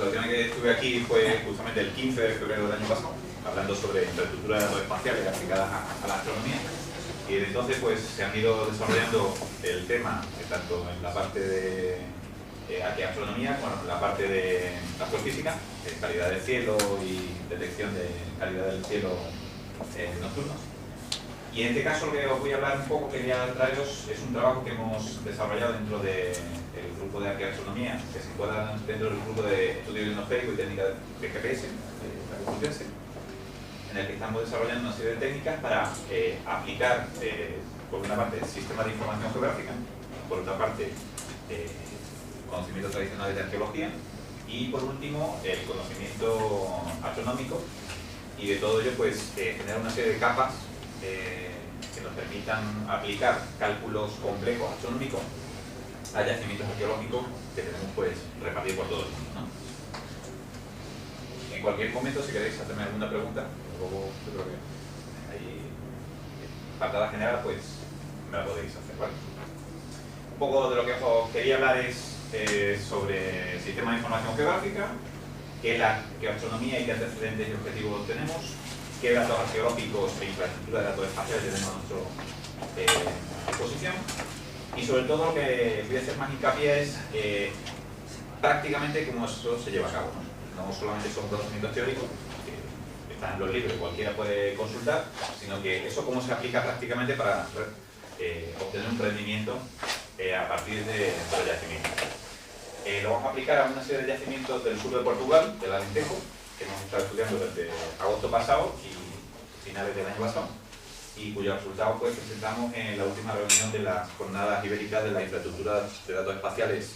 La última vez que estuve aquí fue justamente el 15 de febrero del año pasado, hablando sobre infraestructura de datos espaciales aplicadas a la astronomía. Y desde entonces pues se han ido desarrollando el tema, tanto en la parte de astronomía como en la parte de astrofísica, calidad del cielo y detección de calidad del cielo nocturno. Y en este caso lo que os voy a hablar un poco, quería traeros, es un trabajo que hemos desarrollado dentro del grupo de arqueoastronomía, que se encuadra dentro del grupo de estudio ionosférico y técnica de GPS, de la Complutense, en el que estamos desarrollando una serie de técnicas para aplicar, por una parte, sistemas de información geográfica, por otra parte, conocimientos tradicionales de arqueología, y por último, el conocimiento astronómico, y de todo ello, pues, generar una serie de capas que nos permitan aplicar cálculos complejos astronómicos a yacimientos arqueológicos que tenemos pues repartidos por todo el mundo, ¿no? En cualquier momento, si queréis hacerme alguna pregunta, luego yo creo que ahí, patada general, pues me la podéis hacer, ¿vale? Un poco de lo que os quería hablar es sobre el sistema de información geográfica, qué es la astronomía y qué antecedentes y objetivos tenemos, qué datos arqueológicos e infraestructura de datos espaciales tenemos a nuestra disposición, y sobre todo lo que voy a hacer más hincapié es prácticamente cómo eso se lleva a cabo, ¿no? No solamente son conocimientos teóricos que están en los libros, cualquiera puede consultar, sino que eso cómo se aplica prácticamente para obtener un rendimiento a partir de los yacimientos. Lo vamos a aplicar a una serie de yacimientos del sur de Portugal, del Alentejo, que hemos estado estudiando desde agosto pasado y finales del año pasado, y cuyos resultados pues presentamos en la última reunión de las jornadas ibéricas de la infraestructura de datos espaciales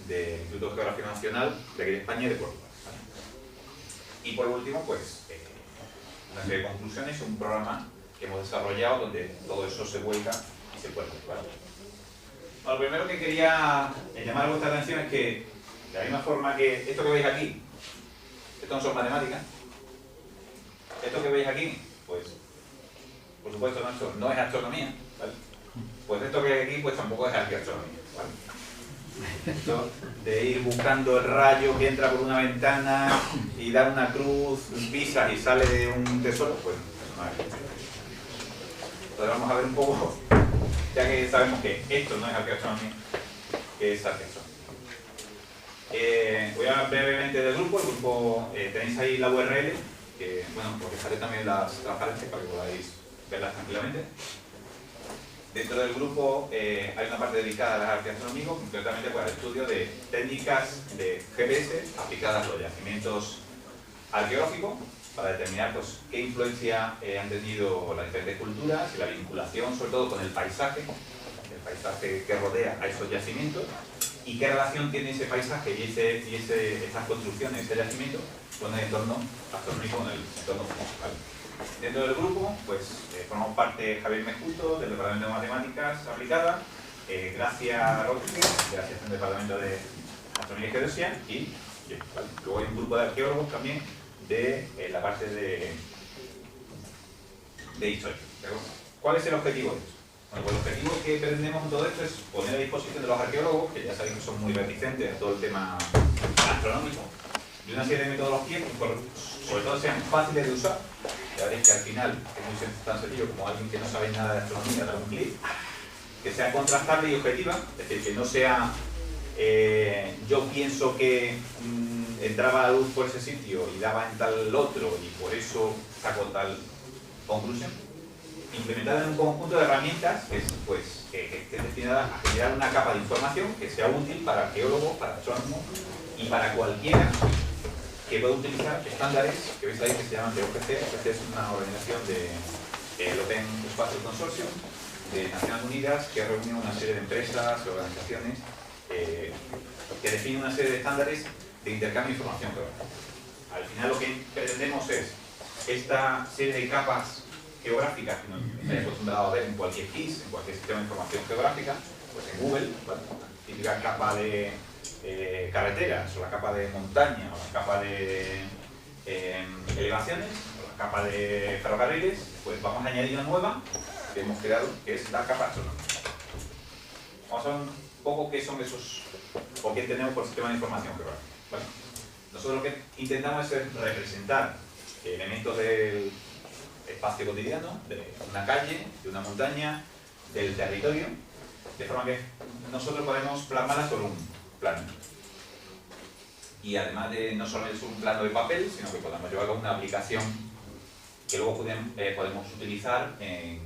del Instituto Geográfico Nacional de aquí de España y de Portugal, ¿vale? Y por último, pues una serie de conclusiones y un programa que hemos desarrollado donde todo eso se vuelca y se puede ver, ¿vale? Bueno, lo primero que quería llamar a vuestra atención es que, de la misma forma que esto que veis aquí, esto no son matemáticas, esto que veis aquí, pues, por supuesto, no es astronomía, ¿vale? Pues esto que hay aquí, pues tampoco es arqueoastronomía, ¿vale? Esto de ir buscando el rayo que entra por una ventana y dar una cruz, pisas y sale de un tesoro, pues no es arqueoastronomía. Entonces vamos a ver un poco, ya que sabemos que esto no es arqueoastronomía, ¿qué es arqueoastronomía? Voy a hablar brevemente del grupo. El grupo, tenéis ahí la URL, que, bueno, os dejaré también las transparencias para que podáis verlas tranquilamente. Dentro del grupo hay una parte dedicada a las arqueoastronomía, concretamente para el estudio de técnicas de GPS aplicadas a los yacimientos arqueológicos, para determinar pues, qué influencia han tenido las diferentes culturas y la vinculación, sobre todo con el paisaje que rodea a esos yacimientos, y qué relación tiene ese paisaje y estas construcciones, ese yacimiento, con el entorno astronómico, con el entorno físico, ¿vale? Dentro del grupo, pues formamos parte Javier Mejuto, del Departamento de Matemáticas Aplicadas, Gracia Rodríguez, de la Asociación del Departamento de Astronomía y Geodesia, y ¿vale? Luego hay un grupo de arqueólogos también de la parte de historia. ¿Cuál es el objetivo de esto? Bueno, pues el objetivo que pretendemos en todo esto es poner a disposición de los arqueólogos, que ya sabéis que son muy reticentes a todo el tema astronómico, y una serie de metodologías que sobre todo sean fáciles de usar. Ya veréis que al final es tan sencillo como alguien que no sabe nada de astronomía, dar un clic, que sea contrastable y objetiva, es decir, que no sea yo pienso que entraba la luz por ese sitio y daba en tal otro y por eso saco tal conclusión. Implementada en un conjunto de herramientas que esté destinada a generar una capa de información que sea útil para arqueólogos, para astrónomos y para cualquiera que pueda utilizar estándares que veis ahí que se llaman de OPC. OPC es una organización del Open Space Consortium de Naciones Unidas que reúne una serie de empresas y organizaciones que definen una serie de estándares de intercambio de información geográfica. Al final lo que pretendemos es esta serie de capas geográficas que nos estáis acostumbrados a ver en cualquier GIS, en cualquier sistema de información geográfica, pues en Google, bueno, la típica capa de carreteras, o la capa de montaña, o la capa de elevaciones, o la capa de ferrocarriles, pues vamos a añadir una nueva que hemos creado, que es la capa astronómica. Vamos a ver un poco qué son esos, o qué tenemos por sistema de información geográfica, ¿vale? Nosotros lo que intentamos es representar elementos del espacio cotidiano, de una calle, de una montaña, del territorio, de forma que nosotros podemos plasmarlas sobre un plano. Y además de no solamente es un plano de papel, sino que podemos llevarlo a una aplicación que luego podemos utilizar en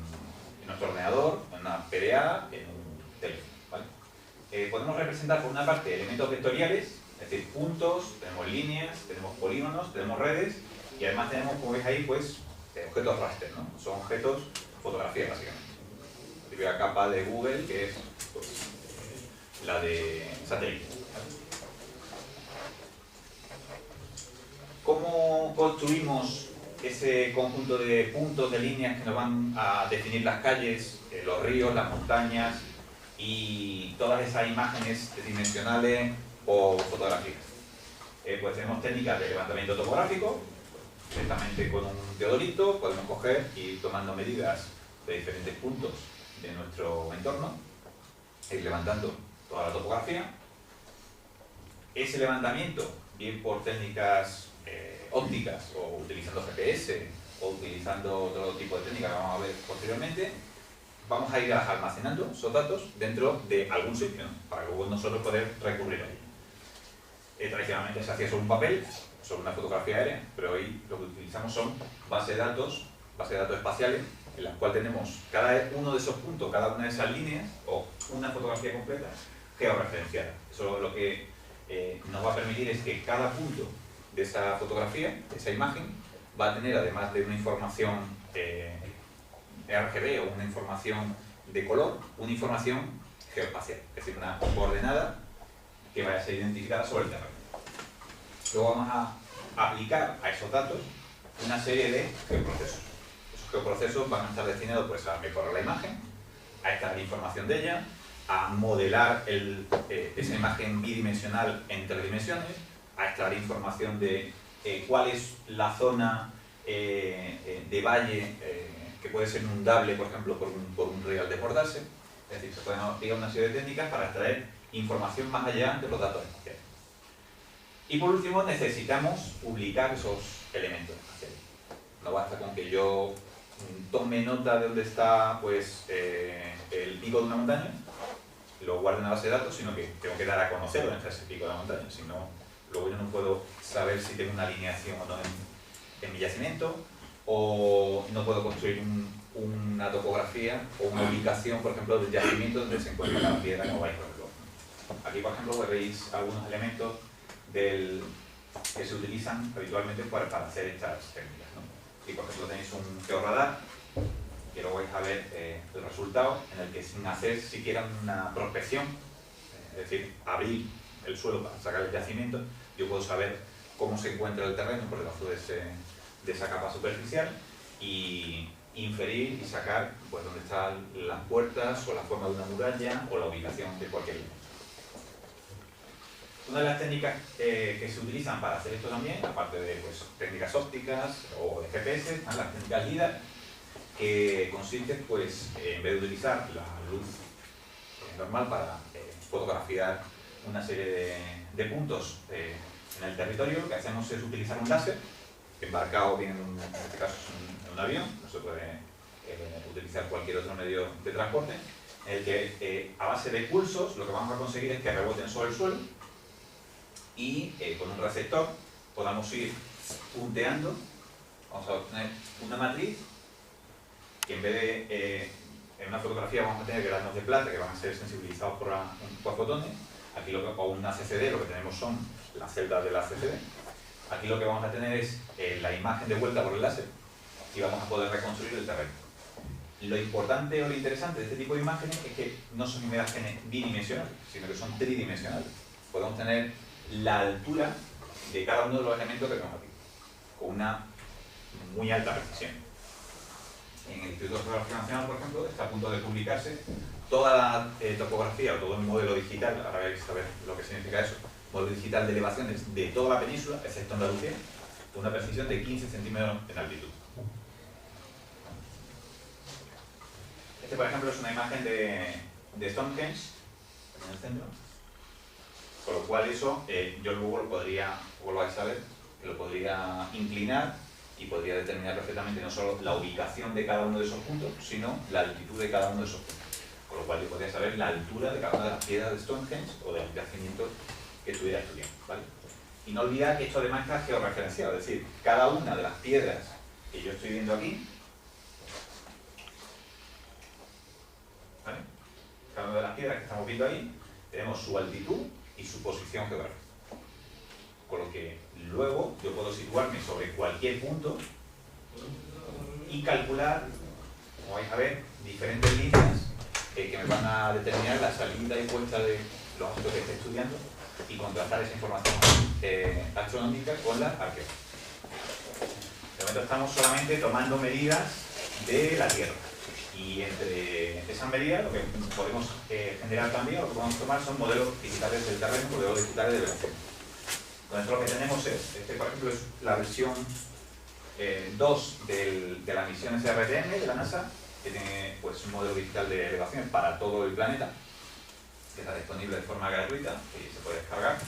nuestro ordenador, en una PDA, en un teléfono. ¿Vale? Podemos representar por una parte elementos vectoriales, es decir, puntos, tenemos líneas, tenemos polígonos, tenemos redes y además tenemos, como veis ahí, pues, objetos raster, ¿no? Son objetos fotografía básicamente. La típica capa de Google que es pues, la de satélite. ¿Cómo construimos ese conjunto de puntos, de líneas que nos van a definir las calles, los ríos, las montañas y todas esas imágenes tridimensionales o fotográficas? Pues tenemos técnicas de levantamiento topográfico, directamente con un teodolito podemos coger y ir tomando medidas de diferentes puntos de nuestro entorno, ir levantando toda la topografía. Ese levantamiento, bien por técnicas ópticas o utilizando GPS o utilizando otro tipo de técnicas que vamos a ver posteriormente, vamos a ir almacenando esos datos dentro de algún sitio, ¿no? Para luego nosotros poder recurrir a ello. Tradicionalmente se hacía sobre un papel, sobre una fotografía aérea, pero hoy lo que utilizamos son bases de datos espaciales, en las cuales tenemos cada uno de esos puntos, cada una de esas líneas o una fotografía completa georreferenciada. Eso lo que nos va a permitir es que cada punto de esa fotografía, de esa imagen, va a tener, además de una información RGB o una información de color, una información geoespacial, es decir, una coordenada que vaya a ser identificada sobre el terreno. Luego vamos a aplicar a esos datos una serie de geoprocesos. Esos geoprocesos van a estar destinados pues, a mejorar la imagen, a extraer información de ella, a modelar esa imagen bidimensional en 3 dimensiones, a extraer información de cuál es la zona de valle que puede ser inundable, por ejemplo, por un río al desbordarse. Es decir, se pueden aplicar una serie de técnicas para extraer información más allá de los datos espaciales. Y por último, necesitamos publicar esos elementos espaciales. No basta con que yo tome nota de dónde está pues, el pico de una montaña, lo guarde en una base de datos, sino que tengo que dar a conocer dónde está ese pico de la montaña. Si no, luego yo no puedo saber si tengo una alineación o no en mi yacimiento, o no puedo construir una topografía o una ubicación, por ejemplo, del yacimiento donde se encuentra la piedra como vais a verlo. Aquí, por ejemplo, veréis algunos elementos que se utilizan habitualmente para hacer estas técnicas, ¿no? Y por ejemplo tenéis un georradar, que luego vais a ver el resultado, en el que sin hacer siquiera una prospección, es decir, abrir el suelo para sacar el yacimiento, yo puedo saber cómo se encuentra el terreno por debajo de esa capa superficial y inferir y sacar pues, dónde están las puertas o la forma de una muralla o la ubicación de cualquier elemento. Una de las técnicas que se utilizan para hacer esto también, aparte de pues, técnicas ópticas o de GPS, están las técnicas LIDAR, que consiste pues, en vez de utilizar la luz normal para fotografiar una serie de puntos en el territorio, lo que hacemos es utilizar un láser embarcado bien, en este caso en un avión, no se puede utilizar cualquier otro medio de transporte, en el que a base de pulsos lo que vamos a conseguir es que reboten sobre el suelo y con un receptor podamos ir punteando. Vamos a obtener una matriz que en vez de en una fotografía vamos a tener granos de plata que van a ser sensibilizados por fotones. Aquí o una CCD, lo que tenemos son las celdas de la CCD. Aquí lo que vamos a tener es la imagen de vuelta por el láser y vamos a poder reconstruir el terreno. Lo importante o lo interesante de este tipo de imágenes es que no son imágenes bidimensionales, sino que son tridimensionales. Podemos tener la altura de cada uno de los elementos que tenemos aquí, con una muy alta precisión. En el Instituto Geográfico Nacional, por ejemplo, está a punto de publicarse toda la topografía o todo el modelo digital, ahora vais a ver lo que significa eso, modelo digital de elevaciones de toda la península, excepto Andalucía, con una precisión de 15 centímetros en altitud. Este, por ejemplo, es una imagen de Stonehenge, en el centro. Con lo cual eso yo luego lo podría, como lo vais a ver, que lo podría inclinar y podría determinar perfectamente no solo la ubicación de cada uno de esos puntos, sino la altitud de cada uno de esos puntos. Con lo cual yo podría saber la altura de cada una de las piedras de Stonehenge o de los yacimientos que estuviera estudiando, ¿vale? Y no olvidar que esto además está georreferenciado, es decir, cada una de las piedras que yo estoy viendo aquí, ¿vale? Cada una de las piedras que estamos viendo ahí, tenemos su altitud y su posición geográfica. Con lo que luego yo puedo situarme sobre cualquier punto y calcular, como vais a ver, diferentes líneas que me van a determinar la salida y puesta de los objetos que esté estudiando y contrastar esa información astronómica con la arqueológica. De momento estamos solamente tomando medidas de la Tierra. Y entre esas medidas lo que podemos generar también, lo que podemos tomar son modelos digitales del terreno, modelos digitales de elevación. Entonces lo que tenemos es, este por ejemplo es la versión 2 de la misión SRTM de la NASA, que tiene pues un modelo digital de elevación para todo el planeta, que está disponible de forma gratuita y se puede descargar.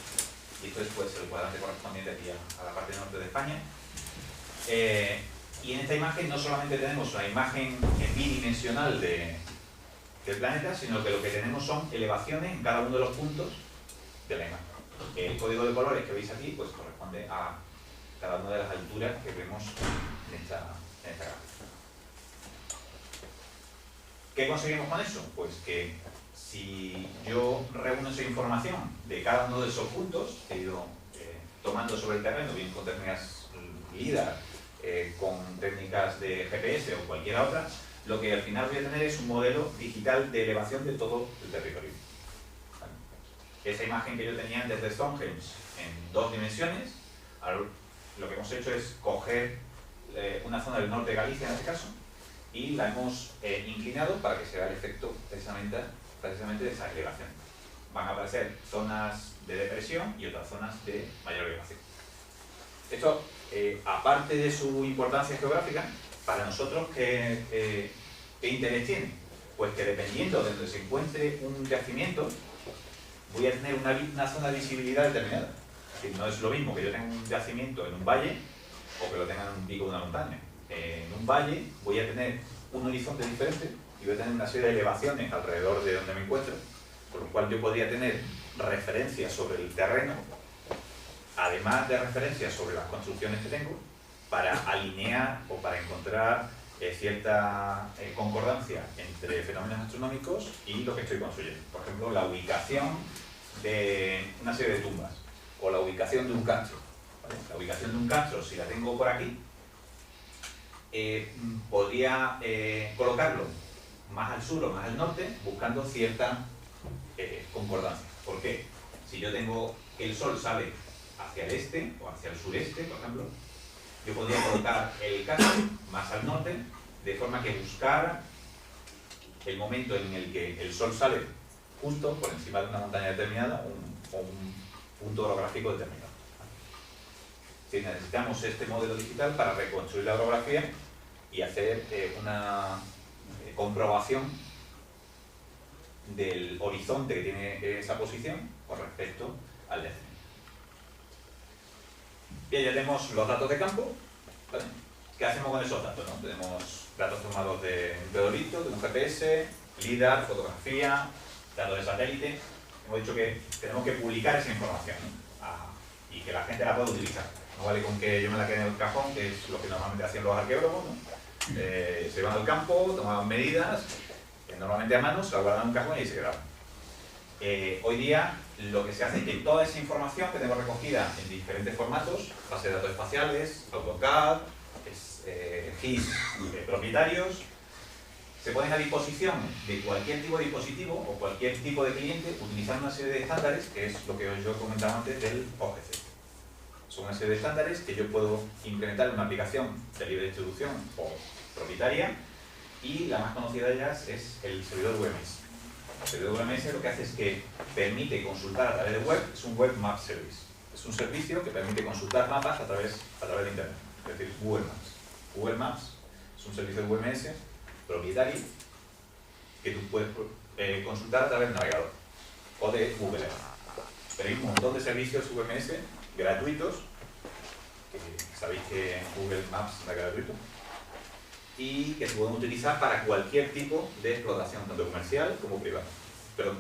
Y esto es pues el cuadrante correspondiente aquí a la parte norte de España. Y en esta imagen no solamente tenemos una imagen bidimensional del planeta, sino que lo que tenemos son elevaciones en cada uno de los puntos de la imagen. El código de colores que veis aquí pues corresponde a cada una de las alturas que vemos en esta gráfica. ¿Qué conseguimos con eso? Pues que si yo reúno esa información de cada uno de esos puntos que he ido tomando sobre el terreno, bien con técnicas LIDAR, con técnicas de GPS o cualquier otra, lo que al final voy a tener es un modelo digital de elevación de todo el territorio. ¿Vale? Esa imagen que yo tenía antes de Stonehenge en 2 dimensiones, ahora lo que hemos hecho es coger una zona del norte de Galicia en este caso y la hemos inclinado para que se vea el efecto precisamente de esa elevación. Van a aparecer zonas de depresión y otras zonas de mayor elevación. Esto, aparte de su importancia geográfica, para nosotros, ¿qué interés tiene? Pues que dependiendo de donde se encuentre un yacimiento, voy a tener una zona de visibilidad determinada. Es decir, no es lo mismo que yo tenga un yacimiento en un valle o que lo tenga en un pico de una montaña. En un valle voy a tener un horizonte diferente y voy a tener una serie de elevaciones alrededor de donde me encuentro, por lo cual yo podría tener referencias sobre el terreno, además de referencias sobre las construcciones que tengo, para alinear o para encontrar cierta concordancia entre fenómenos astronómicos y lo que estoy construyendo. Por ejemplo, la ubicación de una serie de tumbas o la ubicación de un castro. ¿Vale? La ubicación de un castro, si la tengo por aquí, podría colocarlo más al sur o más al norte buscando cierta concordancia. ¿Por qué? Si yo tengo el sol sale hacia el este o hacia el sureste, por ejemplo, yo podría colocar el castro más al norte de forma que buscara el momento en el que el sol sale justo por encima de una montaña determinada o un punto orográfico determinado. Si necesitamos este modelo digital para reconstruir la orografía y hacer una comprobación del horizonte que tiene esa posición con respecto al yacimiento. Bien, ya tenemos los datos de campo, ¿vale? ¿Qué hacemos con esos datos? ¿No? Tenemos datos tomados de un teodolito, de un GPS, LIDAR, fotografía, datos de satélite. Hemos dicho que tenemos que publicar esa información, ¿no? Y que la gente la pueda utilizar. No vale con que yo me la quede en el cajón, que es lo que normalmente hacían los arqueólogos, ¿no? Se iban al campo, tomaban medidas, normalmente a mano, se la guardaban en un cajón y ahí se quedaban. Hoy día lo que se hace es que toda esa información que tengo recogida en diferentes formatos, base de datos espaciales, AutoCAD, GIS propietarios, se ponen a disposición de cualquier tipo de dispositivo o cualquier tipo de cliente utilizando una serie de estándares, que es lo que yo comentaba antes del OGC. Son una serie de estándares que yo puedo implementar en una aplicación de libre distribución o propietaria, y la más conocida de ellas es el servidor WMS. El servidor WMS lo que hace es que permite consultar a través de web, es un Web Map Service. Es un servicio que permite consultar mapas a través de Internet, es decir, Google Maps. Google Maps es un servicio de WMS propietario que tú puedes consultar a través del navegador o de Google Earth. Pero hay un montón de servicios VMS gratuitos, que sabéis que Google Maps da gratuito, y que se pueden utilizar para cualquier tipo de explotación, tanto comercial como privada, pero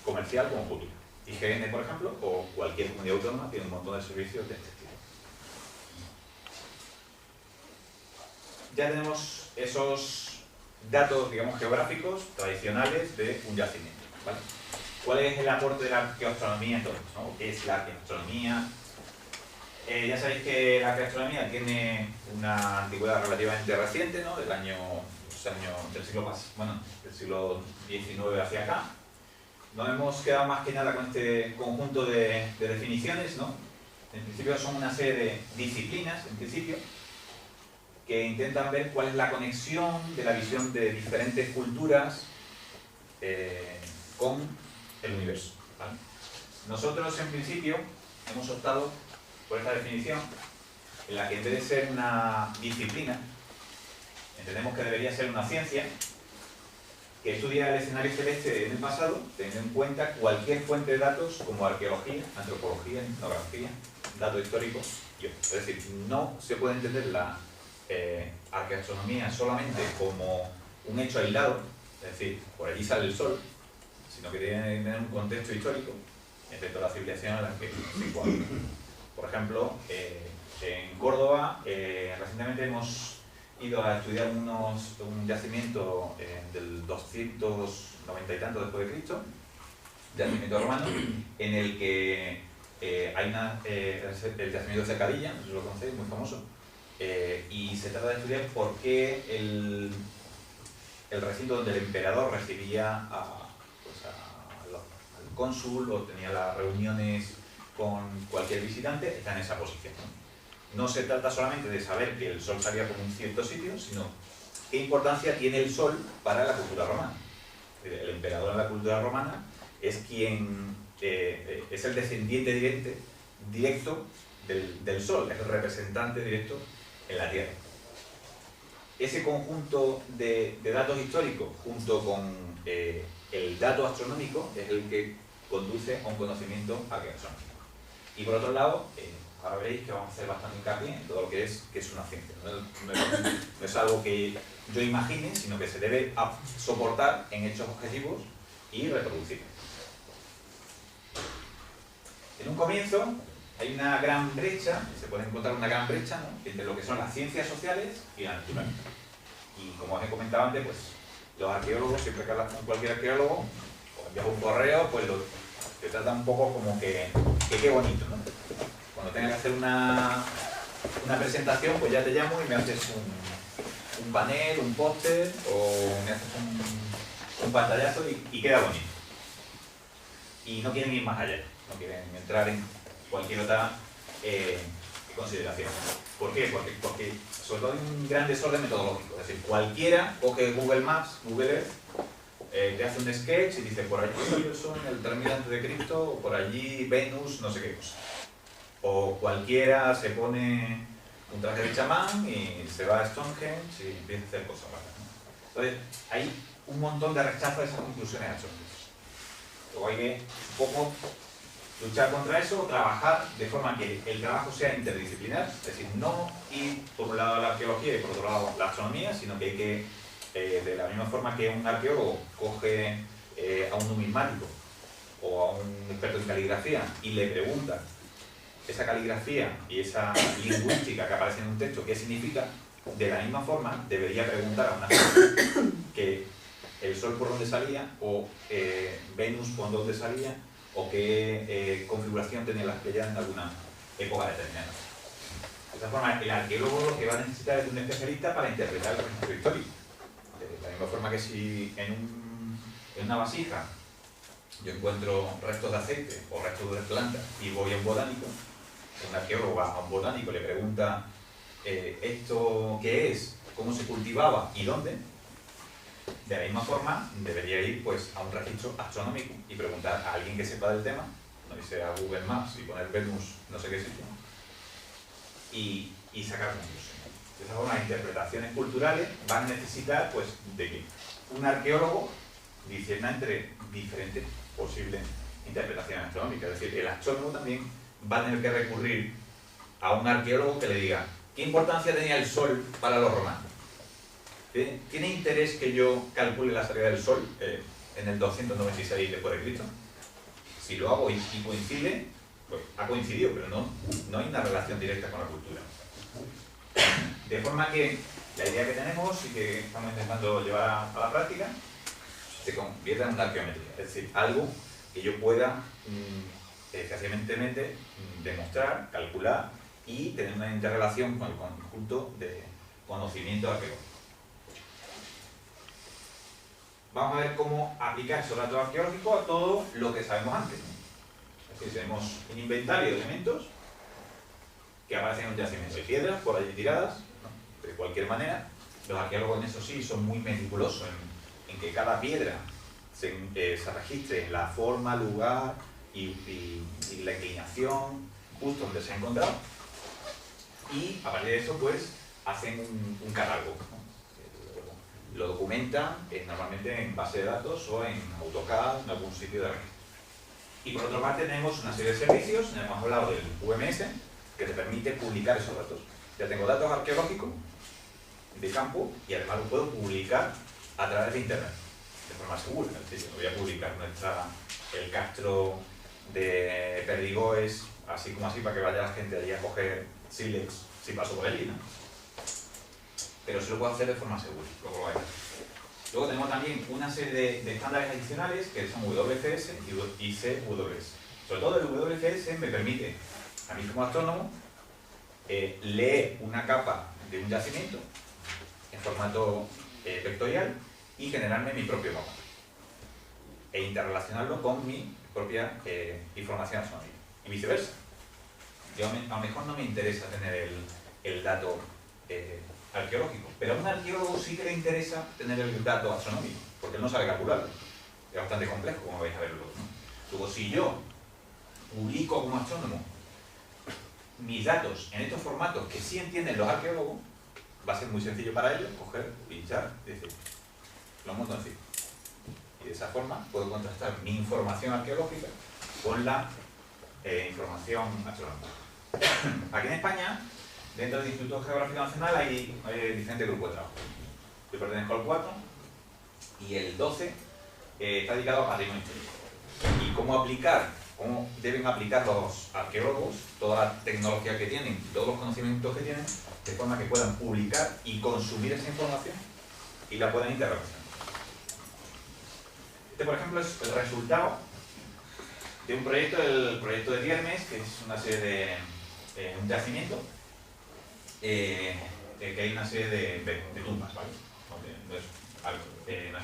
comercial como pública. IGN, por ejemplo, o cualquier comunidad autónoma tiene un montón de servicios de este tipo. Ya tenemos esos datos, digamos, geográficos tradicionales de un yacimiento, ¿vale? ¿Cuál es el aporte de la arqueoastronomía entonces, ¿no? ¿Qué es la arqueoastronomía? Ya sabéis que la arqueoastronomía tiene una antigüedad relativamente reciente, ¿no? Del siglo XIX hacia acá. Nos hemos quedado más que nada con este conjunto de definiciones, ¿no? En principio son una serie de disciplinas, en principio, que intentan ver cuál es la conexión de la visión de diferentes culturas con el universo, ¿vale? Nosotros, en principio, hemos optado por esta definición, en la que en vez de ser una disciplina, entendemos que debería ser una ciencia que estudia el escenario celeste en el pasado, teniendo en cuenta cualquier fuente de datos como arqueología, antropología, etnografía, datos históricos y otros. Es decir, no se puede entender la arqueoastronomía solamente como un hecho aislado, es decir, por allí sale el sol, sino que tiene que tener un contexto histórico respecto a la civilización en la que se encuentra. Por ejemplo, en Córdoba recientemente hemos ido a estudiar un yacimiento del 290 y tanto después de Cristo, yacimiento romano, en el que hay el yacimiento de Cercadilla, no sé si lo conocéis, muy famoso, y se trata de estudiar por qué el recinto donde el emperador recibía al cónsul o tenía las reuniones con cualquier visitante, está en esa posición, ¿no? No se trata solamente de saber que el sol salía por un cierto sitio, sino qué importancia tiene el sol para la cultura romana. El emperador en la cultura romana es quien es el descendiente directo del sol, es el representante directo en la Tierra. Ese conjunto de datos históricos junto con el dato astronómico es el que conduce a un conocimiento arqueoastronómico. Y por otro lado, ahora veréis que vamos a hacer bastante hincapié en todo lo que es una ciencia. No es algo que yo imagine, sino que se debe soportar en hechos objetivos y reproducir. En un comienzo hay una gran brecha, se puede encontrar una gran brecha, ¿no?, entre lo que son las ciencias sociales y la naturaleza. Y como os he comentado antes, pues los arqueólogos, siempre que hablas con cualquier arqueólogo, o envías un correo, pues te trata un poco como que qué bonito, ¿no? Cuando tengas que hacer una presentación, pues ya te llamo y me haces un panel, un póster o me haces un pantallazo y queda bonito. Y no quieren ir más allá, no quieren entrar en cualquier otra consideración. ¿Por qué? Porque sobre todo hay un gran desorden metodológico. Es decir, cualquiera coge Google Maps, Google Earth, te hace un sketch y dice, por allí salió el sol en el 3000 a.C., o por allí Venus, no sé qué cosa. O cualquiera se pone un traje de chamán y se va a Stonehenge y empieza a hacer cosas raras, ¿no? Entonces, hay un montón de rechazo a esas conclusiones astronómicas. Luego hay que un poco luchar contra eso, trabajar de forma que el trabajo sea interdisciplinar, es decir, no ir por un lado a la arqueología y por otro lado la astronomía, sino que hay que, de la misma forma que un arqueólogo coge a un numismático o a un experto en caligrafía y le pregunta esa caligrafía y esa lingüística que aparece en un texto, ¿qué significa? De la misma forma debería preguntar a una persona que el sol por dónde salía, o Venus por dónde salía, o qué configuración tenían las Pléyades en alguna época determinada. De esta forma, el arqueólogo lo que va a necesitar es de un especialista para interpretar el registro histórico. De la misma forma que si en una vasija yo encuentro restos de aceite o restos de planta y voy a un botánico, un arqueólogo va a un botánico y le pregunta ¿esto qué es? ¿Cómo se cultivaba? ¿Y dónde? De la misma forma, debería ir pues, a un registro astronómico y preguntar a alguien que sepa del tema, no irse a Google Maps y poner Venus no sé qué sitio, y sacar conclusiones. De esa forma, las interpretaciones culturales van a necesitar pues, de que un arqueólogo discierna entre diferentes posibles interpretación astronómica. Es decir, el astrónomo también va a tener que recurrir a un arqueólogo que le diga ¿qué importancia tenía el Sol para los romanos? ¿Tiene interés que yo calcule la salida del Sol en el 296 después de Cristo? Si lo hago y coincide, pues ha coincidido, pero no hay una relación directa con la cultura. De forma que la idea que tenemos y que estamos intentando llevar a la práctica se convierta en una arqueometría, es decir, algo que yo pueda fehacientemente demostrar, calcular y tener una interrelación con el conjunto de conocimiento arqueológico. Vamos a ver cómo aplicar esos datos arqueológicos a todo lo que sabemos antes. Es decir, tenemos un inventario de elementos que aparecen en un yacimiento de piedras por allí tiradas, ¿no? De cualquier manera. Los arqueólogos en eso sí son muy meticulosos en que cada piedra se registre la forma, lugar y la inclinación justo donde se ha encontrado. Y a partir de eso, pues, hacen un catálogo, ¿no? Lo documentan normalmente en base de datos o en AutoCAD, en algún sitio de registro. Y por otra parte tenemos una serie de servicios, hemos hablado del UMS, que te permite publicar esos datos. Ya tengo datos arqueológicos de campo y además lo puedo publicar a través de internet, de forma segura. Es decir, voy a publicar el castro de Perdigoes, así como así, para que vaya la gente allí a coger sílex si paso por allí, ¿no? Pero se lo puedo hacer de forma segura, luego lo vais a ver. Luego tenemos también una serie de estándares adicionales que son WFS y CWS. Sobre todo el WFS me permite, a mí como astrónomo, leer una capa de un yacimiento en formato vectorial y generarme mi propio mapa e interrelacionarlo con mi propia información astronómica y viceversa. Yo, a lo mejor no me interesa tener el dato arqueológico, pero a un arqueólogo sí que le interesa tener el dato astronómico, porque él no sabe calcularlo. Es bastante complejo, como vais a ver luego, ¿no? Luego, si yo publico como astrónomo mis datos en estos formatos que sí entienden los arqueólogos, va a ser muy sencillo para ellos coger, pinchar y decir, lo monto encima. Y de esa forma puedo contrastar mi información arqueológica con la información astronómica. Aquí en España, dentro del Instituto Geográfico Nacional hay diferentes grupos de trabajo. Yo pertenezco al 4 y el 12 está dedicado a patrimonio histórico. Y cómo deben aplicar los arqueólogos toda la tecnología que tienen, todos los conocimientos que tienen, de forma que puedan publicar y consumir esa información y la puedan interrelacionar. Este, por ejemplo, es el resultado de un proyecto, el proyecto de Tiermes, que es una serie de un yacimiento, que hay una serie de tumbas, ¿vale? No es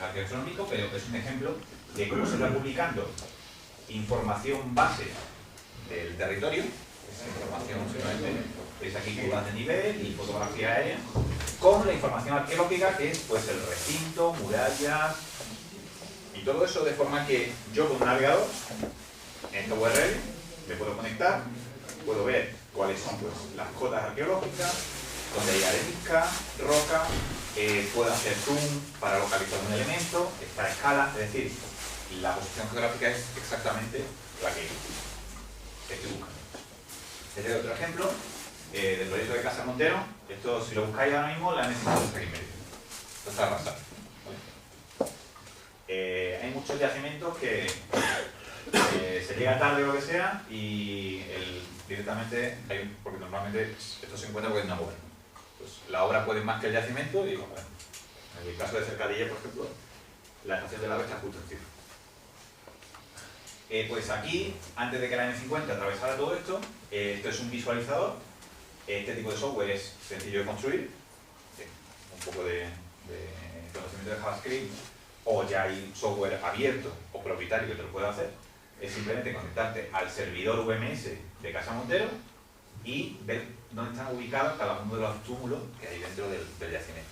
arqueoastronómico, pero es un ejemplo de cómo se está publicando información base del territorio, esa información simplemente es aquí curvas de nivel y fotografía aérea, con la información arqueológica que es pues el recinto, murallas y todo eso, de forma que yo con un navegador en esta URL me puedo conectar, puedo ver cuáles son pues las cotas arqueológicas, donde hay arenisca, roca, puedo hacer zoom para localizar un elemento, esta escala, es decir, la posición geográfica es exactamente la que estoy buscando. Este es otro ejemplo del proyecto de Casa Montero. Esto, si lo buscáis ahora mismo, la N50 está aquí en medio. Esto está arrasado, ¿vale? Hay muchos yacimientos que se llega tarde o lo que sea y directamente, porque normalmente esto se encuentra porque es una obra. Pues la obra puede más que el yacimiento y bueno, en el caso de Cercadilla, por ejemplo, la estación del AVE está justo encima. Pues aquí, antes de que la N50 atravesara todo esto, esto es un visualizador. Este tipo de software es sencillo de construir, un poco de conocimiento de JavaScript, o ya hay software abierto o propietario que te lo puede hacer. Es simplemente conectarte al servidor UMS de Casa Montero y ver dónde están ubicados cada uno de los túmulos que hay dentro del yacimiento.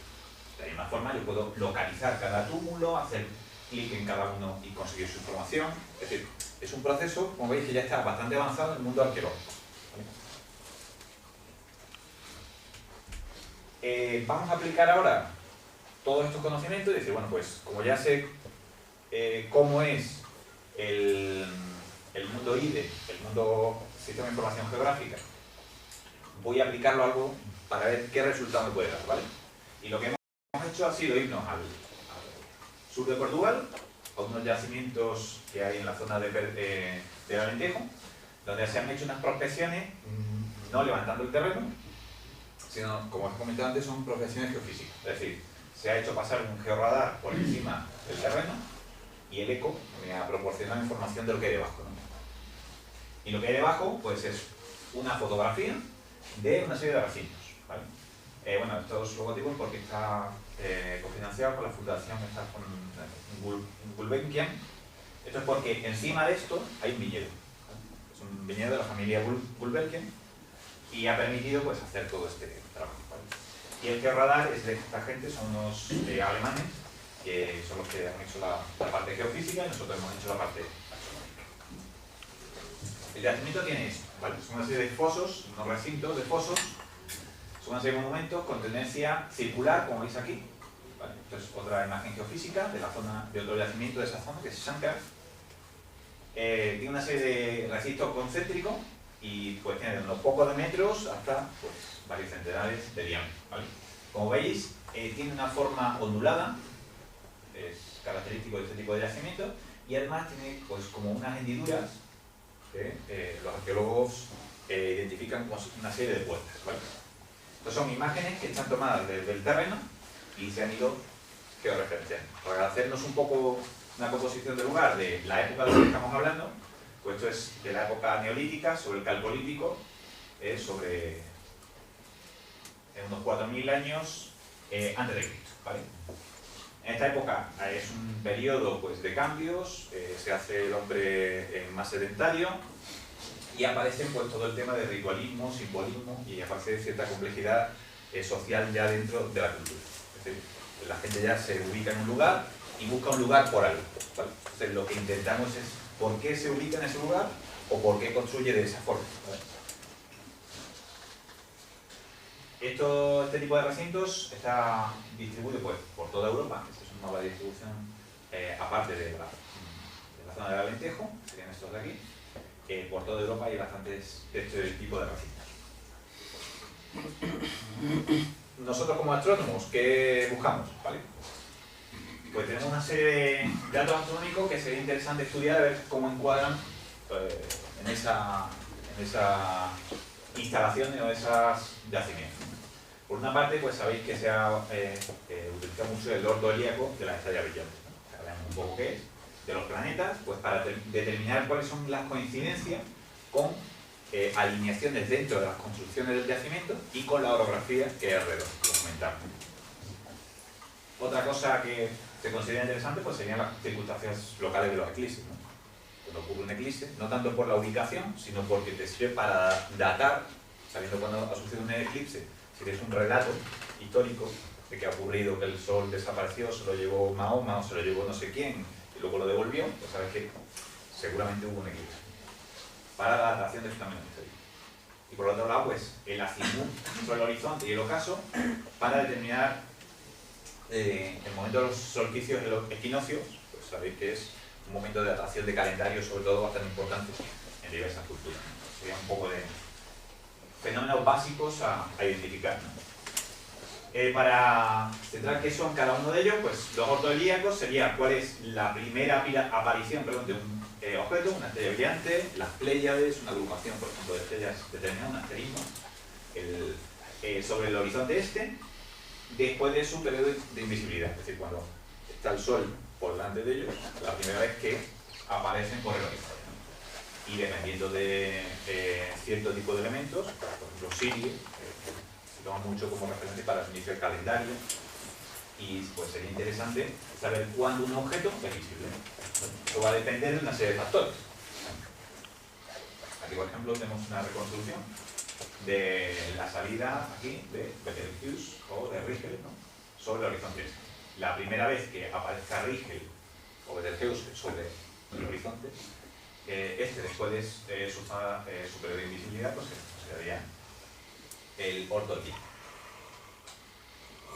De la misma forma yo puedo localizar cada túmulo, hacer clic en cada uno y conseguir su información. Es decir, es un proceso, como veis, que ya está bastante avanzado en el mundo arqueológico. Vamos a aplicar ahora todos estos conocimientos y decir, bueno, pues como ya sé cómo es el mundo IDE, el mundo Sistema de Información Geográfica, voy a aplicarlo a algo para ver qué resultado me puede dar, ¿vale? Y lo que hemos hecho ha sido irnos al sur de Portugal, a unos yacimientos que hay en la zona de Alentejo, donde se han hecho unas prospecciones, no levantando el terreno, sino, como os he comentado antes, son prospecciones geofísicas. Es decir, se ha hecho pasar un georradar por encima del terreno y el eco me ha proporcionado información de lo que hay debajo, ¿no? Y lo que hay debajo, pues es una fotografía de una serie de recintos, ¿vale? Bueno, estos logotipos porque está cofinanciado con la fundación Gulbenkian. Esto es porque encima de esto hay un viñedo, ¿vale? Es un viñedo de la familia Gulbenkian y ha permitido pues hacer todo este trabajo, ¿vale? Y el georradar es de esta gente, son unos alemanes que son los que han hecho la parte geofísica y nosotros hemos hecho la parte astronómica. El yacimiento tiene esto, ¿vale? Son una serie de fosos, unos recintos de fosos, son una serie de monumentos con tendencia circular, como veis aquí, ¿vale? Esto es otra imagen geofísica de la zona, de otro yacimiento de esa zona, que es Shankar. Tiene una serie de recintos concéntricos y pues tiene unos pocos de metros hasta pues, varios centenares de diámetro, ¿vale? Como veis, tiene una forma ondulada, es característico de este tipo de yacimientos, y además tiene pues como unas hendiduras que los arqueólogos identifican como una serie de puertas, ¿vale? Estas son imágenes que están tomadas desde el terreno y se han ido georreferenciando. Para hacernos un poco una composición del lugar de la época de la que estamos hablando, pues esto es de la época neolítica, sobre el calcolítico, sobre unos 4.000 años antes de Cristo, ¿vale? En esta época es un periodo pues, de cambios, se hace el hombre más sedentario y aparece pues, todo el tema de ritualismo, simbolismo y aparece cierta complejidad social ya dentro de la cultura. Es decir, la gente ya se ubica en un lugar y busca un lugar por algo, ¿vale? Entonces lo que intentamos es por qué se ubica en ese lugar o por qué construye de esa forma, ¿vale? Este tipo de recintos está distribuido pues, por toda Europa. Esta es una nueva distribución aparte de la zona del Alentejo, serían estos de aquí. Por toda Europa hay bastantes de este tipo de recintos. Nosotros como astrónomos, ¿qué buscamos? ¿Vale? Pues tenemos una serie de datos astronómicos que sería interesante estudiar, a ver cómo encuadran en esa instalaciones o esas yacimientos. Por una parte, pues sabéis que se ha utilizado mucho el ordo helíaco de las estrellas brillantes, ¿no? Sabemos un poco qué es, de los planetas, pues para determinar cuáles son las coincidencias con alineaciones dentro de las construcciones del yacimiento y con la orografía que hay alrededor, como comentamos. Otra cosa que se considera interesante pues serían las circunstancias locales de los eclipses, ¿no? Cuando ocurre un eclipse, no tanto por la ubicación, sino porque te sirve para datar, sabiendo cuándo ha sucedido un eclipse. Si tienes un relato histórico de que ha ocurrido que el sol desapareció, se lo llevó Mahoma o se lo llevó no sé quién y luego lo devolvió, pues sabes que seguramente hubo un eclipse. Para la datación de fenómenos históricos. Y por otro lado, pues el azimut sobre el horizonte y el ocaso para determinar el momento de los solsticios y los equinoccios, pues sabéis que es un momento de datación de calendario, sobre todo bastante importante en diversas culturas. Sería un poco de fenómenos básicos a identificar, ¿no? Para centrar qué son cada uno de ellos, pues los ortohelíacos sería cuál es la primera aparición de un objeto, una estrella brillante, las Pléyades, una agrupación, por ejemplo, de estrellas determinadas, un asterismo, sobre el horizonte este, después de su periodo de invisibilidad, es decir, cuando está el Sol por delante de ellos, la primera vez que aparecen por el horizonte. Y dependiendo de cierto tipo de elementos, por ejemplo Sirio, se toma mucho como referente para el inicio del calendario, y pues sería interesante saber cuándo un objeto es visible. Esto va a depender de una serie de factores. Aquí, por ejemplo, tenemos una reconstrucción de la salida aquí de Betelgeuse o de Rigel, ¿no? Sobre el horizonte. La primera vez que aparezca Rigel o Betelgeuse sobre el horizonte, después de su periodo de invisibilidad, pues se consideraría el ortohelíaco.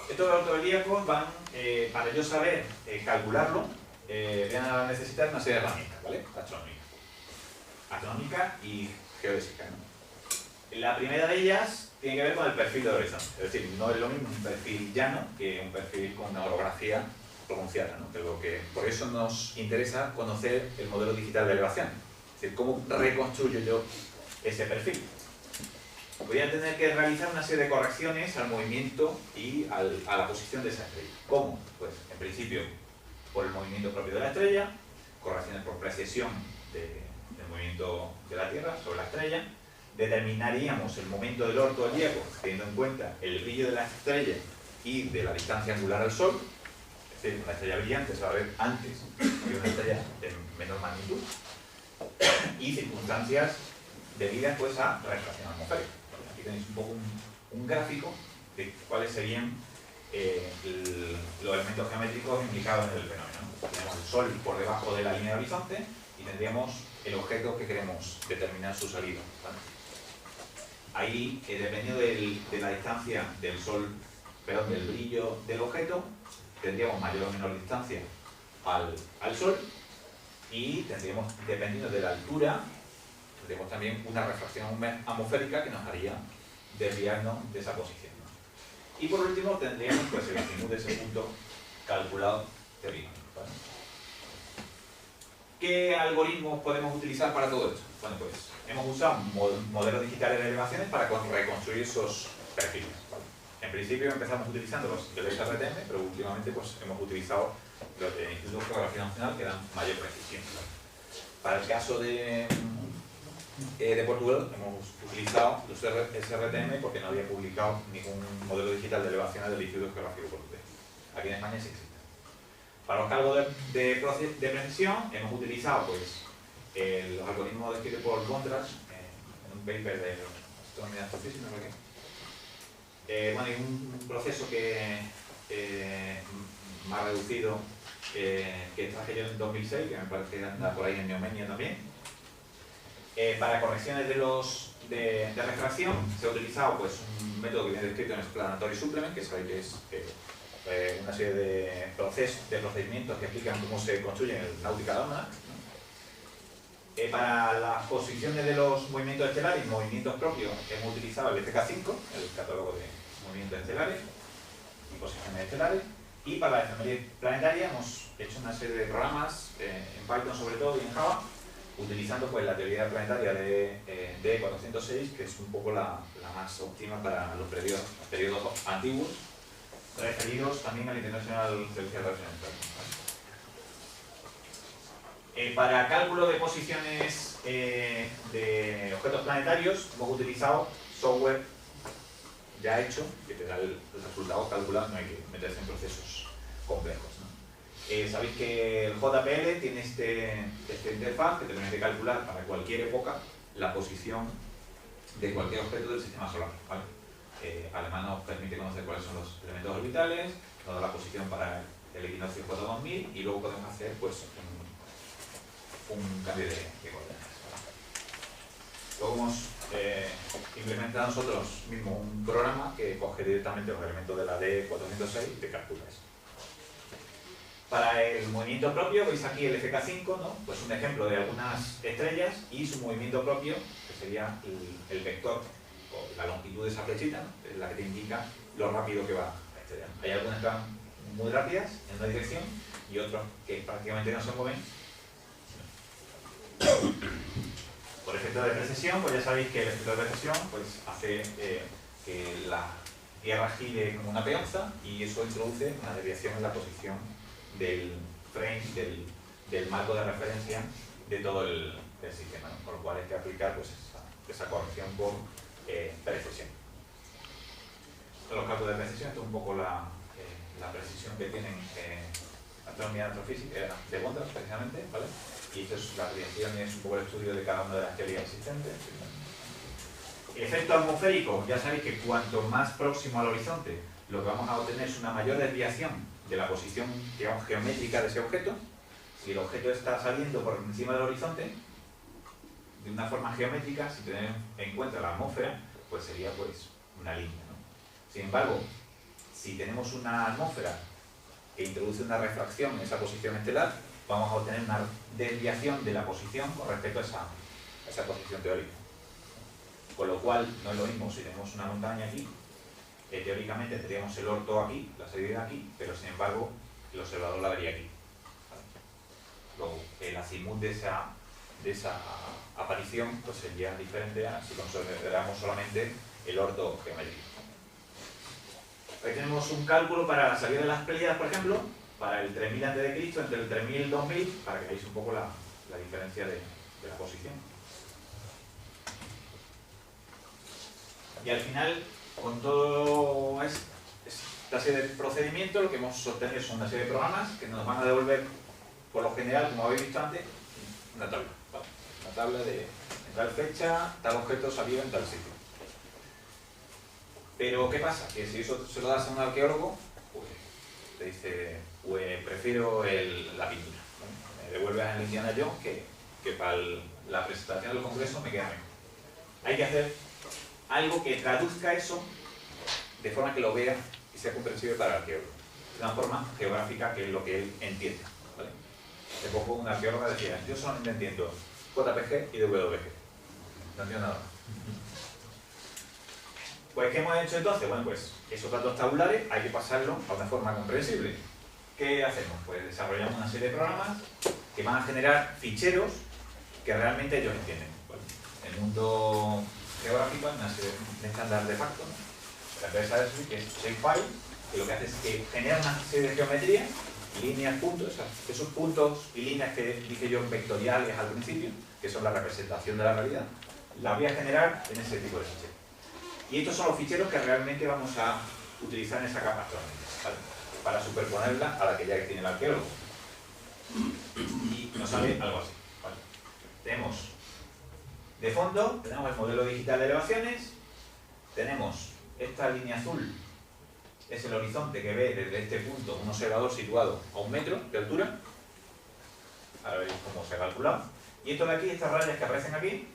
Estos ortohelíacos van, para yo saber calcularlo, van a necesitar una serie de herramientas, ¿vale? Astronómicas. astronómica y geodésica, ¿no? La primera de ellas tiene que ver con el perfil de horizonte, es decir, no es lo mismo un perfil llano que un perfil con una orografía pronunciada, ¿no? Por eso nos interesa conocer el modelo digital de elevación, es decir, cómo reconstruyo yo ese perfil. Voy a tener que realizar una serie de correcciones al movimiento y a la posición de esa estrella. ¿Cómo? Pues en principio por el movimiento propio de la estrella, correcciones por precesión del movimiento de la Tierra sobre la estrella, determinaríamos el momento del orto zodíaco teniendo en cuenta el brillo de la estrella y de la distancia angular al Sol, es decir, una estrella brillante se va a ver antes que una estrella de menor magnitud, y circunstancias debidas pues a refracción atmosférica. Aquí tenéis un poco un gráfico de cuáles serían los elementos geométricos implicados en el fenómeno. Tenemos el Sol por debajo de la línea de horizonte y tendríamos el objeto que queremos determinar su salida, ¿vale? Ahí, dependiendo de la distancia del Sol, perdón, del brillo del objeto, tendríamos mayor o menor distancia al Sol, y tendríamos, dependiendo de la altura, tendríamos también una refracción atmosférica que nos haría desviarnos de esa posición. Y por último tendríamos pues el azimut de ese punto calculado teóricamente, ¿vale? ¿Qué algoritmos podemos utilizar para todo esto? Bueno, pues hemos usado modelos digitales de elevaciones para reconstruir esos perfiles, ¿vale? En principio empezamos utilizando los del SRTM, pero últimamente pues hemos utilizado los del Instituto de Geografía Nacional que dan mayor precisión, ¿vale? Para el caso de Portugal hemos utilizado los SRTM porque no había publicado ningún modelo digital de elevaciones del Instituto Geográfico Portugués. Aquí en España sí existe. Para los cálculos de precisión hemos utilizado pues, los algoritmos descritos por Gondras en un paper de astronomía de astrofísica, ¿no? Bueno, hay un proceso más reducido que traje yo en 2006, que me parece que anda por ahí en Neomenia también. Para correcciones de refracción se ha utilizado pues, un método que viene descrito en Explanatory Supplement, que sabéis que es una serie de procedimientos que explican cómo se construye el Náutica Almanac, ¿no? Para las posiciones de los movimientos estelares y movimientos propios hemos utilizado el FK5, el catálogo de movimientos estelares y posiciones estelares. Y para la efeméride planetaria hemos hecho una serie de programas en Python sobre todo y en Java, utilizando pues, la teoría planetaria de 406, que es un poco la más óptima para los periodos antiguos, referidos también al International Celestial Reference. Para cálculo de posiciones de objetos planetarios hemos utilizado software ya hecho, que te da el resultado calculado, no hay que meterse en procesos complejos, ¿no? Sabéis que el JPL tiene esta interfaz que te permite calcular para cualquier época la posición de cualquier objeto del sistema solar, ¿vale? Además nos permite conocer cuáles son los elementos orbitales, nos da la posición para el equinoccio J2000 y luego podemos hacer pues, un cambio de coordenadas, ¿vale? Luego hemos implementado nosotros mismos un programa que coge directamente los elementos de la D406 y te calcula eso. Para el movimiento propio, veis aquí el FK5, ¿no? Pues un ejemplo de algunas estrellas y su movimiento propio, que sería el vector o la longitud de esa flechita, ¿no? Es la que te indica lo rápido que va la estrella. Hay algunas que van muy rápidas en una dirección y otras que prácticamente no se mueven. Por efecto de precesión, pues ya sabéis que el efecto de precesión pues, hace que la Tierra gire como una peonza y eso introduce una desviación en la posición del frame, del marco de referencia de todo el sistema, ¿no? Con lo cual hay que aplicar pues, esa corrección por precesión. Los cálculos de precisión, esto es un poco la precisión que tienen astronomía astrofísica de Gondras, precisamente, ¿vale? Y esto es la radiación y es un poco el estudio de cada una de las teorías existentes. Efecto atmosférico, ya sabéis que cuanto más próximo al horizonte, lo que vamos a obtener es una mayor desviación de la posición, digamos, geométrica de ese objeto. Si el objeto está saliendo por encima del horizonte, de una forma geométrica, si tenemos en cuenta la atmósfera, pues sería pues una línea, ¿no? Sin embargo, si tenemos una atmósfera que introduce una refracción en esa posición estelar, vamos a obtener una desviación de la posición con respecto a esa posición teórica. Con lo cual, no es lo mismo si tenemos una montaña aquí, teóricamente tendríamos el orto aquí, la salida aquí, pero sin embargo el observador la vería aquí. ¿Vale? Luego, el azimut de esa aparición pues sería diferente a si consideramos solamente el orto geométrico. Aquí tenemos un cálculo para la salida de las Pléyades, por ejemplo, para el 3000 a.C., entre el 3000 y el 2000, para que veáis un poco la diferencia de la posición. Y al final, con todo esta serie de procedimientos, lo que hemos obtenido son una serie de programas que nos van a devolver, por lo general, como habéis visto antes, una tabla. ¿Vale? Una tabla de en tal fecha, tal objeto salió en tal sitio. Pero, ¿qué pasa? Que si eso se lo das a un arqueólogo, pues te dice, pues prefiero la pintura. ¿Vale? Me devuelve a Indiana Jones que para la presentación del congreso me queda mejor. Hay que hacer algo que traduzca eso de forma que lo vea y sea comprensible para el arqueólogo. De una forma geográfica que es lo que él entiende. ¿Vale? Hace poco un arqueólogo decía, yo solamente entiendo JPG y DWG. No entiendo nada. Pues, ¿qué hemos hecho entonces? Bueno, pues esos datos tabulares hay que pasarlos a una forma comprensible. ¿Qué hacemos? Pues desarrollamos una serie de programas que van a generar ficheros que realmente ellos entienden. Bueno, en el mundo geográfico hay una serie de estándar de facto, ¿no? La empresa es que es Shapefile, que lo que hace es que genera una serie de geometría, líneas, puntos, esos puntos y líneas que dije yo vectoriales al principio, que son la representación de la realidad, la voy a generar en ese tipo de ficheros. Y estos son los ficheros que realmente vamos a utilizar en esa capa actualmente, ¿vale? Para superponerla a la que ya tiene el arqueólogo. Y nos sale algo así, ¿vale? Tenemos de fondo, tenemos el modelo digital de elevaciones, tenemos esta línea azul, es el horizonte que ve desde este punto un observador situado a 1 metro de altura. Ahora veréis cómo se ha calculado. Y esto de aquí, estas rayas que aparecen aquí,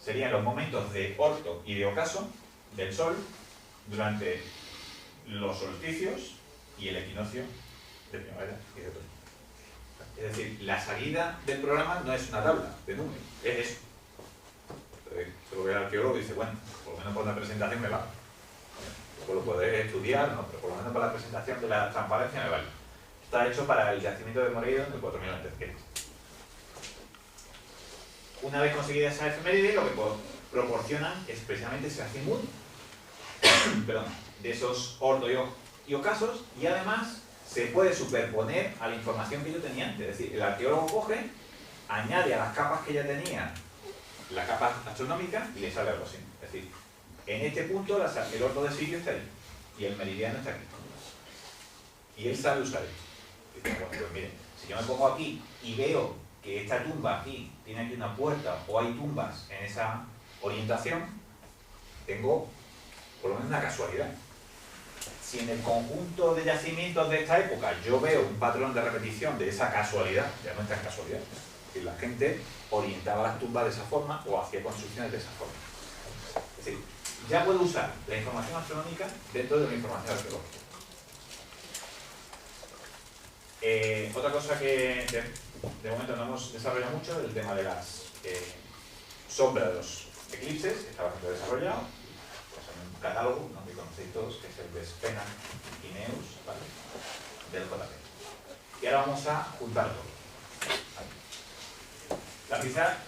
serían los momentos de orto y de ocaso del Sol durante los solsticios y el equinoccio de primavera y de otoño. Es decir, la salida del programa no es una tabla de números, es eso. Se lo ve al arqueólogo y dice, bueno, por lo menos por la presentación me va. Pues lo podré estudiar, no, pero por lo menos para la presentación de la transparencia me vale. Está hecho para el yacimiento de Moreido en el 4000 a.C. Una vez conseguida esa efeméride, lo que proporcionan es precisamente ese azimut de esos orto y ocasos, y además se puede superponer a la información que yo tenía antes. Es decir, el arqueólogo coge, añade a las capas que ya tenía la capa astronómica y le sale algo así. Es decir, en este punto el orto de Sirio está ahí y el meridiano está aquí. Y él sabe usar esto. Dice, bueno, pues miren, si yo me pongo aquí y veo que esta tumba aquí tiene aquí una puerta o hay tumbas en esa orientación, tengo por lo menos una casualidad. Si en el conjunto de yacimientos de esta época yo veo un patrón de repetición de esa casualidad, ya no es casualidad, es decir, la gente orientaba las tumbas de esa forma o hacía construcciones de esa forma. Es decir, ya puedo usar la información astronómica dentro de la información arqueológica. Otra cosa que de momento no hemos desarrollado mucho es el tema de las sombras de los eclipses, que está bastante desarrollado. Pues hay un catálogo, ¿no?, que conocéis todos, que es el de Spenan y Neus, ¿vale?, del JP. Y ahora vamos a juntar todo.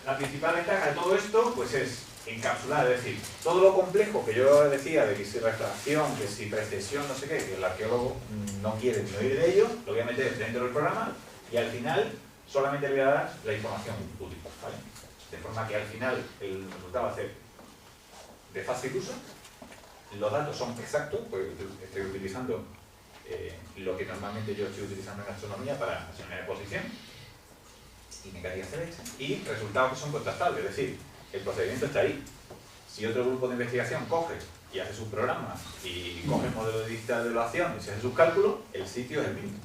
La principal ventaja de todo esto pues es encapsular, es decir, todo lo complejo que yo decía de que si refracción, que si precesión, no sé qué, que el arqueólogo no quiere ni oír de ello, lo voy a meter dentro del programa y al final solamente le voy a dar la información útil, ¿vale? De forma que al final el resultado va a ser de fácil uso, los datos son exactos, pues estoy utilizando lo que normalmente yo estoy utilizando en astronomía para asignar posición y mecánica celeste, y resultados que son contrastables, es decir, el procedimiento está ahí. Si otro grupo de investigación coge y hace sus programas y coge el modelo digital de evaluación y se hace sus cálculos, el sitio es el mismo.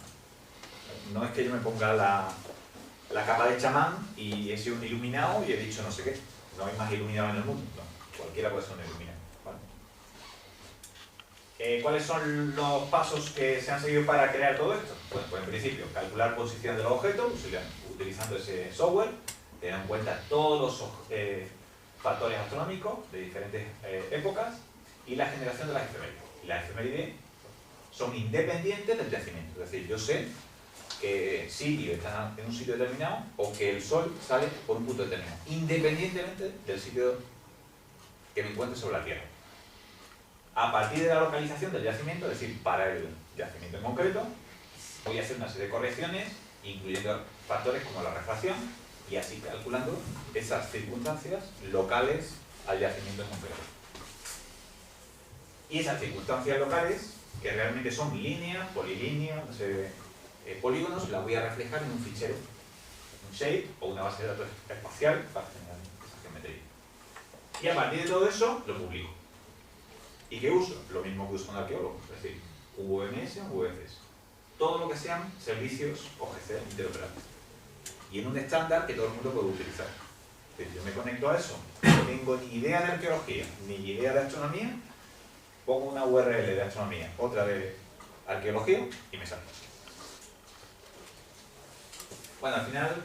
No es que yo me ponga la capa de chamán y he sido un iluminado y he dicho no sé qué. No hay más iluminado en el mundo. No, cualquiera puede ser un iluminado, ¿vale? ¿Cuáles son los pasos que se han seguido para crear todo esto? Pues en principio, calcular posición de los objetos utilizando ese software. tener en cuenta todos los factores astronómicos de diferentes épocas y la generación de las efemérides. Y las efemérides son independientes del yacimiento, es decir, yo sé que Sirio está en un sitio determinado o que el Sol sale por un punto determinado, independientemente del sitio que me encuentre sobre la Tierra. A partir de la localización del yacimiento, es decir, para el yacimiento en concreto, voy a hacer una serie de correcciones, incluyendo factores como la refracción, y así calculando esas circunstancias locales al yacimiento en concreto. Y esas circunstancias locales, que realmente son líneas, polilíneas, no sé, polígonos, las voy a reflejar en un fichero, un shape o una base de datos espacial para generar esa geometría. Y a partir de todo eso, lo publico. ¿Y qué uso? Lo mismo que uso un arqueólogo, es decir, VMS o VFS. Todo lo que sean servicios OGC interoperables. Y en un estándar que todo el mundo puede utilizar. Si yo me conecto a eso, no tengo ni idea de arqueología, ni idea de astronomía, pongo una URL de astronomía, otra de arqueología y me sale. Bueno, al final,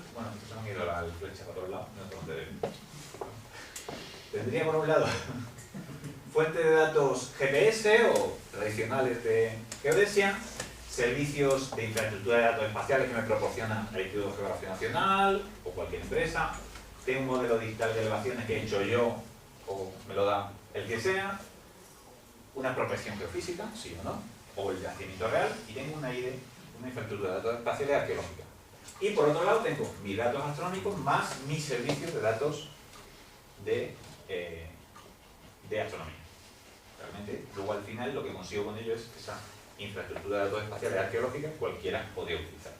se me han ido la flecha para otro lado, no tengo que ver. Tendría por un lado fuente de datos GPS o tradicionales de geodesia, servicios de infraestructura de datos espaciales que me proporciona el Instituto de Geografía Nacional o cualquier empresa. Tengo un modelo digital de elevaciones que he hecho yo o me lo da el que sea. Una prospección geofísica, sí o no, o el yacimiento real, y tengo una ID, una infraestructura de datos espaciales arqueológica. Y por otro lado tengo mis datos astronómicos más mis servicios de datos de astronomía. Realmente, luego al final lo que consigo con ello es esa infraestructura de datos espaciales arqueológicas, cualquiera podría utilizar.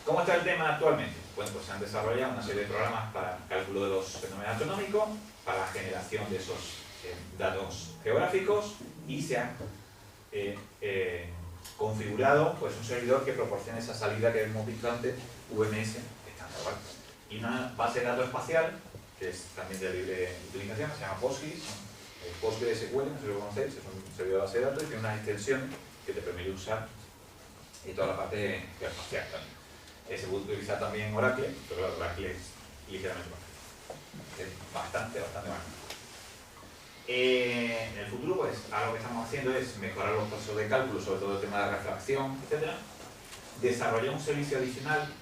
¿Cómo está el tema actualmente? Bueno, pues se han desarrollado una serie de programas para cálculo de los fenómenos astronómicos, para la generación de esos datos geográficos, y se ha configurado pues, un servidor que proporcione esa salida que hemos visto antes, VMS estándar, ¿vale? Y una base de datos espacial, que es también de libre utilización, se llama PostGIS, PostgreSQL, no sé si lo conocéis, es un servidor de base de datos y tiene unas extensiones que te permite usar toda la parte espacial también. Se puede utilizar también Oracle, pero Oracle es ligeramente más. Es bastante más. En el futuro, pues, algo que estamos haciendo es mejorar los procesos de cálculo, sobre todo el tema de refracción, etc. Desarrollar un servicio adicional,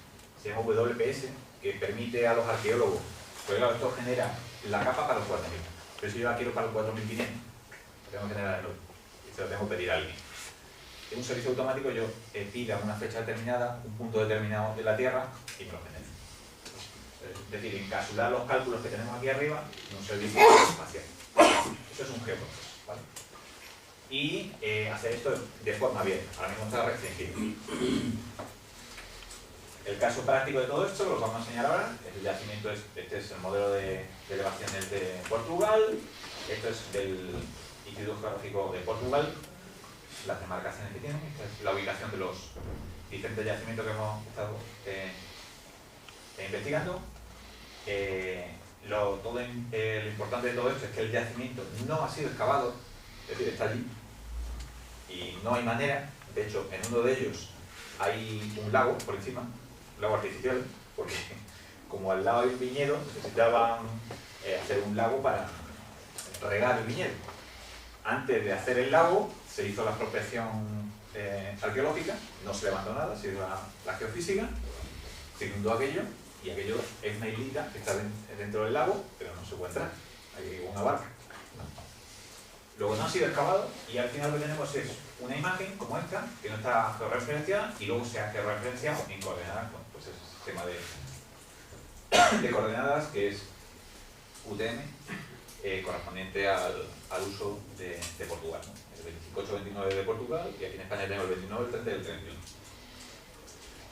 se llama WPS, que permite a los arqueólogos, pues claro, esto genera la capa para los 4000. Pero si yo la quiero para los 4500, tengo que generar el otro. Y se lo tengo que pedir a alguien. En un servicio automático yo pido a una fecha determinada, un punto determinado de la Tierra y me lo genera. Es decir, encapsular los cálculos que tenemos aquí arriba en un servicio espacial. Eso es un geoproceso, ¿vale? Y hacer esto de forma bien. Ahora mismo está restringido. El caso práctico de todo esto lo vamos a enseñar ahora. El yacimiento este es el modelo de elevaciones de Portugal. Esto es del Instituto Geográfico de Portugal. Las demarcaciones que tienen. Esta es la ubicación de los diferentes yacimientos que hemos estado investigando. Lo importante de todo esto es que el yacimiento no ha sido excavado, es decir, está allí y no hay manera. De hecho, en uno de ellos hay un lago por encima, un lago artificial, porque como al lado hay un viñedo, necesitaban hacer un lago para regar el viñedo. Antes de hacer el lago se hizo la prospección arqueológica, no se levantó nada, se hizo la geofísica, se inundó aquello, y aquello es una islita que está dentro del lago, pero no se puede entrar, hay una barca. Luego no ha sido excavado y al final lo que tenemos es una imagen como esta, que no está georreferenciada, y luego se ha georreferenciado en coordenadas, bueno, pues es el sistema de coordenadas que es UTM, correspondiente al uso de Portugal, ¿no? El 28-29 de Portugal, y aquí en España tenemos el 29, el 30 y el 31.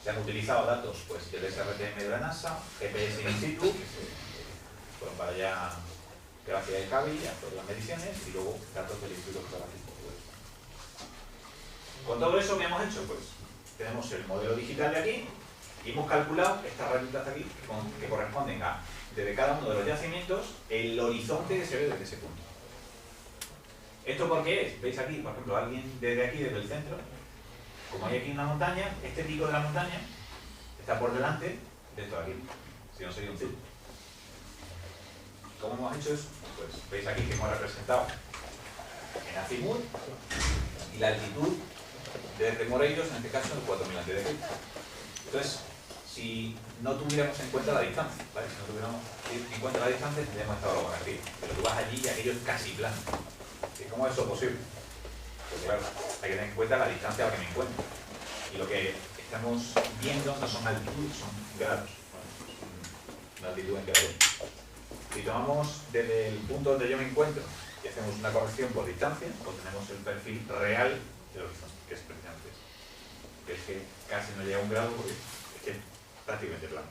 Se han utilizado datos pues, del SRTM de la NASA, GPS in situ, que fueron para allá gracias a Javi, a todas las mediciones, y luego datos del Instituto Geográfico. Con todo eso que hemos hecho, pues tenemos el modelo digital de aquí y hemos calculado estas rayitas de aquí que corresponden a, desde cada uno de los yacimientos, el horizonte que se ve desde ese punto. ¿Esto por qué es? ¿Veis aquí, por ejemplo, alguien desde aquí, desde el centro? Como hay aquí una montaña, este pico de la montaña está por delante de esto de aquí. si no sería un círculo. ¿Cómo hemos hecho eso? Pues veis aquí que hemos representado en azimut y la altitud de Moreiros, en este caso, en 4000 a.C. Entonces, si no tuviéramos en cuenta la distancia, ¿vale? Si no tuviéramos en cuenta la distancia, tendríamos esta orografía. Pero tú vas allí y aquello es casi plano. ¿Cómo es eso posible? Pues claro, hay que tener en cuenta la distancia a la que me encuentro. Y lo que estamos viendo no son altitudes, son grados. Una altitud en grados. Si tomamos desde el punto donde yo me encuentro y hacemos una corrección por distancia, pues tenemos el perfil real del horizonte, que es precisamente eso. Que es que casi no llega a un grado porque es que es prácticamente plano.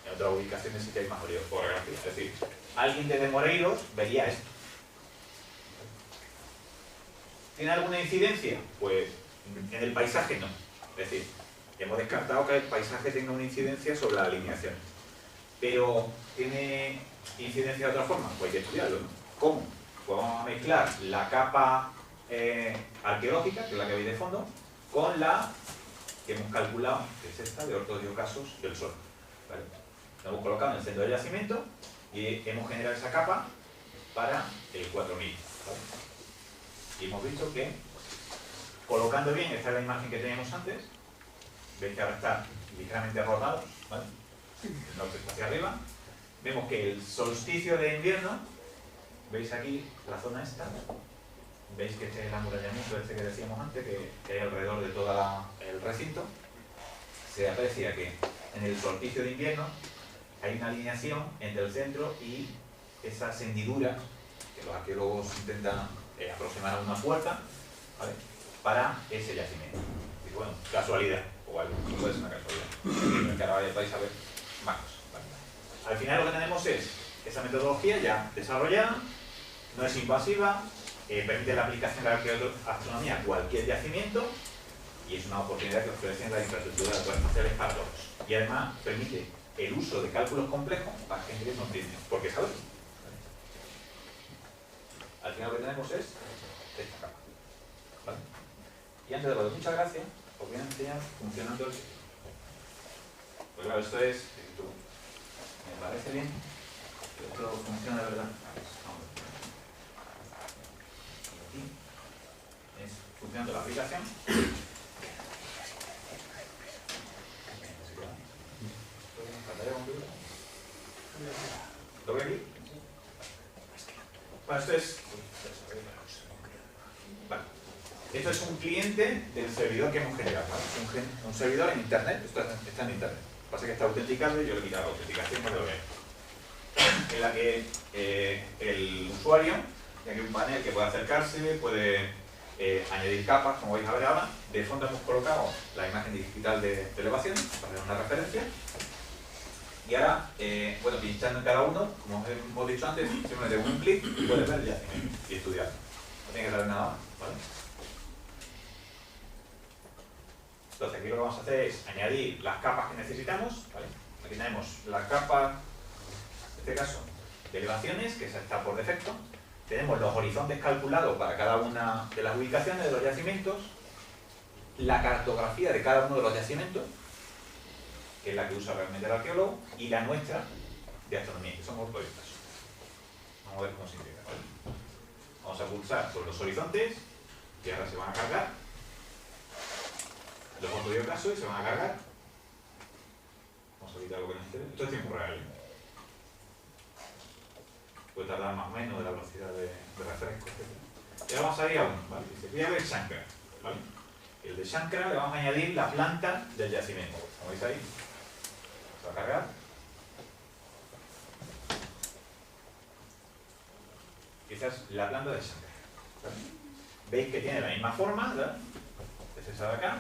En otras ubicaciones sí que hay más orografía. Es decir, alguien desde Moreiros vería esto. ¿Tiene alguna incidencia? Pues en el paisaje no. Es decir, hemos descartado que el paisaje tenga una incidencia sobre la alineación. Pero, ¿tiene incidencia de otra forma? Pues hay que estudiarlo, ¿no? ¿Cómo? Pues vamos a mezclar la capa arqueológica, que es la que veis de fondo, con la que hemos calculado, que es esta, de ortodiocasos del Sol. ¿Vale? La hemos colocado en el centro del yacimiento y hemos generado esa capa para el 4000. ¿Vale? Y hemos visto que, colocando bien, esta es la imagen que teníamos antes, veis que ahora está ligeramente rotado, ¿vale? El norte está hacia arriba. Vemos que el solsticio de invierno, veis aquí la zona esta, veis que este es el amurallamiento este que decíamos antes, que hay alrededor de todo el recinto. Se aprecia que en el solsticio de invierno hay una alineación entre el centro y esas hendiduras que los arqueólogos intentan aproximar a una puerta, ¿vale? Para ese yacimiento. Y bueno, casualidad, o algo, puede ser una casualidad. Que ahora vais a ver más cosas, ¿vale? Al final lo que tenemos es esa metodología ya desarrollada, no es invasiva, permite la aplicación de la arqueoastronomía a cualquier yacimiento y es una oportunidad que ofrecen las infraestructuras aeroespaciales para todos. Y además permite el uso de cálculos complejos para gente que no tiene, porque sabe. Al final lo que tenemos es esta capa. ¿Vale? Y antes de lo de muchas gracias, os voy a enseñar funcionando el sistema. Pues claro, esto es, me parece bien, que esto funciona de verdad. Aquí es funcionando la aplicación. ¿Lo ve aquí? Bueno, esto es... Vale. Esto es un cliente del servidor que hemos generado, ¿vale? Un servidor en internet, esto está en internet. Lo que pasa es que está autenticado y yo le he quitado la autenticación para que lo vean. En la que el usuario tiene un panel que puede acercarse, puede añadir capas, como vais a ver ahora. De fondo hemos colocado la imagen digital de elevación para dar una referencia. Y ahora, bueno, pinchando en cada uno, como hemos dicho antes, simplemente con un clic puedes ver el yacimiento y estudiarlo. No tiene que dar nada más, ¿vale? Entonces, aquí lo que vamos a hacer es añadir las capas que necesitamos, ¿vale? Aquí tenemos la capa, en este caso, de elevaciones, que esa está por defecto. Tenemos los horizontes calculados para cada una de las ubicaciones de los yacimientos, la cartografía de cada uno de los yacimientos, que es la que usa realmente el arqueólogo, y la nuestra de astronomía, que son ortodiocasos. Vamos a ver cómo se integra, ¿vale? Vamos a pulsar sobre los horizontes, y ahora se van a cargar los ortodiocasos y se van a cargar. Vamos a quitar lo que nos interesa. Esto es tiempo real. Puede tardar más o menos de la velocidad de refresco, etc. Y ahora vamos a ir a uno, ¿vale? Dice, voy a ver Shankara, ¿vale? El de Shankara le vamos a añadir la planta del yacimiento. Como veis ahí, se va a cargar. Y esa es la planta de Shankara, ¿vale? Veis que tiene la misma forma, ¿verdad? Es esa de acá.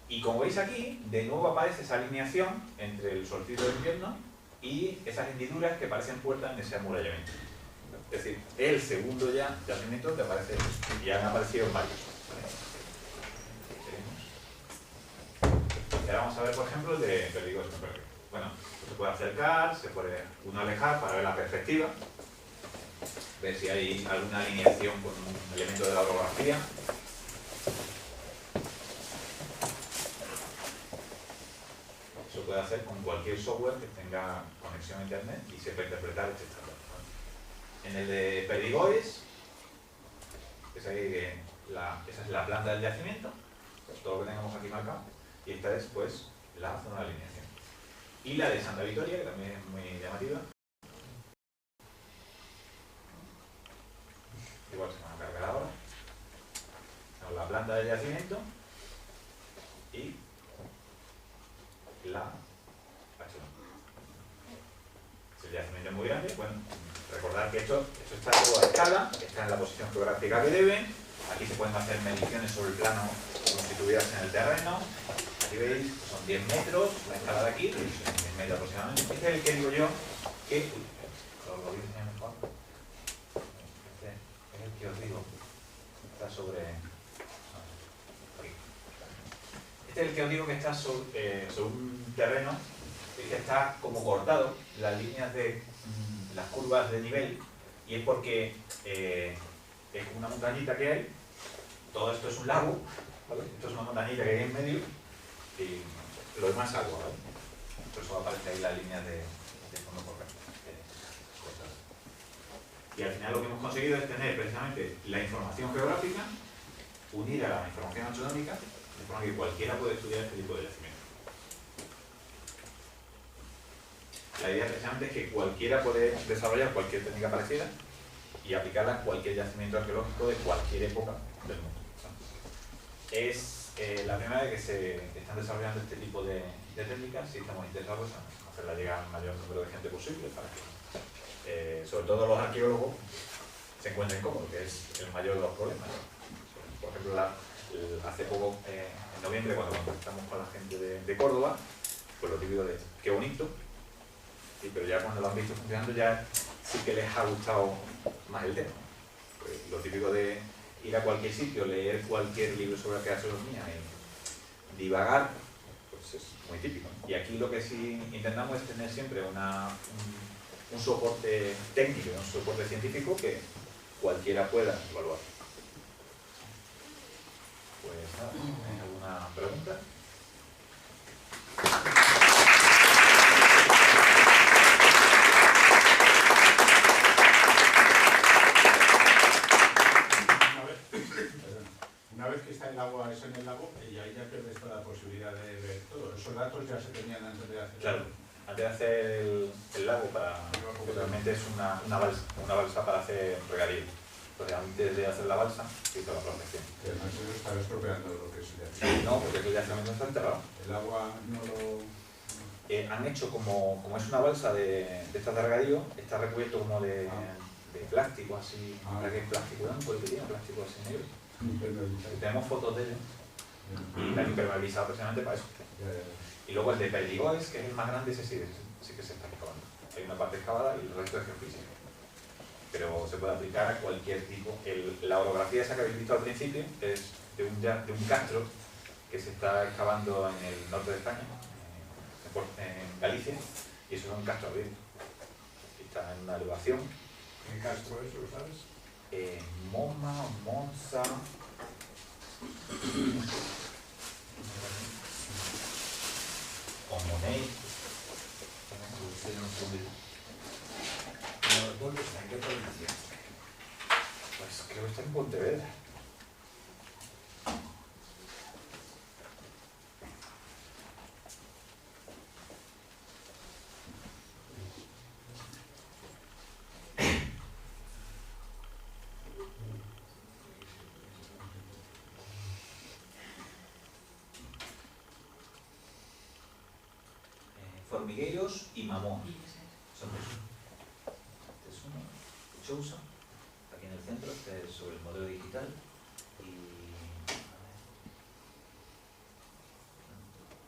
Y como veis aquí, de nuevo aparece esa alineación entre el solsticio de invierno y esas hendiduras que parecen puertas en ese amurallamiento. Es decir, el segundo yacimiento te aparece, y han aparecido varios. ¿Vale? Y ahora vamos a ver, por ejemplo, el de Perdigoso. Bueno, se puede acercar, se puede uno alejar para ver la perspectiva, ver si hay alguna alineación con un elemento de la orografía. puede hacer con cualquier software que tenga conexión a internet y sepa interpretar este estándar. En el de Perdigoes, esa es la planta del yacimiento, todo lo que tengamos aquí marcado, y esta es pues la zona de alineación. Y la de Santa Victoria, que también es muy llamativa, igual se van a cargar ahora. Tenemos la planta del yacimiento y la H1. Si el yacimiento es muy grande, bueno, recordad que esto está todo a escala, está en la posición geográfica que debe. Aquí se pueden hacer mediciones sobre el plano como si estuvieras en el terreno. Aquí veis, son 10 metros, la escala de aquí, que son 10 metros aproximadamente. Este es el que digo yo que... lo diseño mejor. Este es el que os digo. Está sobre... aquí. Este es el que os digo que está sobre un terreno que está como cortado, las líneas de las curvas de nivel, y es porque es como una montañita que hay, todo esto es un lago, ¿vale? Esto es una montañita que hay en medio, y lo demás es agua, ¿vale? Por eso aparece ahí las líneas de fondo correcto. Y al final lo que hemos conseguido es tener precisamente la información geográfica unida a la información astronómica, de forma que cualquiera puede estudiar este tipo de yacimiento. La idea precisamente es que cualquiera puede desarrollar cualquier técnica parecida y aplicarla en cualquier yacimiento arqueológico de cualquier época del mundo. Es la primera vez que se están desarrollando este tipo de técnicas y estamos interesados en hacerla llegar al mayor número de gente posible para que, sobre todo los arqueólogos, se encuentren cómodos, que es el mayor de los problemas. Por ejemplo, hace poco, en noviembre, cuando contactamos con la gente de Córdoba, pues lo típico de qué bonito. Sí, pero ya cuando lo han visto funcionando ya sí que les ha gustado más el tema. Pues lo típico de ir a cualquier sitio, leer cualquier libro sobre arqueología y divagar, pues es muy típico. Y aquí lo que sí intentamos es tener siempre un soporte técnico, un soporte científico que cualquiera pueda evaluar. Pues nada, ¿tenéis alguna pregunta? Una vez que está el agua, eso en el lago, y ahí ya pierdes toda la posibilidad de ver todo. Esos datos ya se tenían antes de hacer. Claro, antes de hacer el lago, porque realmente es una balsa para hacer regadío. Entonces, antes de hacer la balsa, se hizo la protección. Que además eso está estropeando lo que es el yacimiento. No, porque el yacimiento está enterrado. El agua no lo... Han hecho como es una balsa de estas de regadío, está recubierto como de plástico así, ¿para qué es plástico? ¿No? ¿Por qué tiene plástico así negro? Tenemos fotos de ello y la han impermeabilizado precisamente para eso. Y luego el de Perdigoes, que es el más grande, ese sí que se está excavando. Hay una parte excavada y el resto es geofísico. Pero se puede aplicar a cualquier tipo. La orografía esa que habéis visto al principio es de un castro que se está excavando en el norte de España, en Galicia, y eso es un castro abierto. Está en una elevación. ¿Qué castro es, lo sabes? Moma, Monza... o Monet. ¿Dónde está? ¿En qué provincia? Pues creo que está en Pontevedra. Formigueiros y Mamón. Son dos. Este es uno, Chousa, aquí en el centro, este es sobre el modelo digital. Y...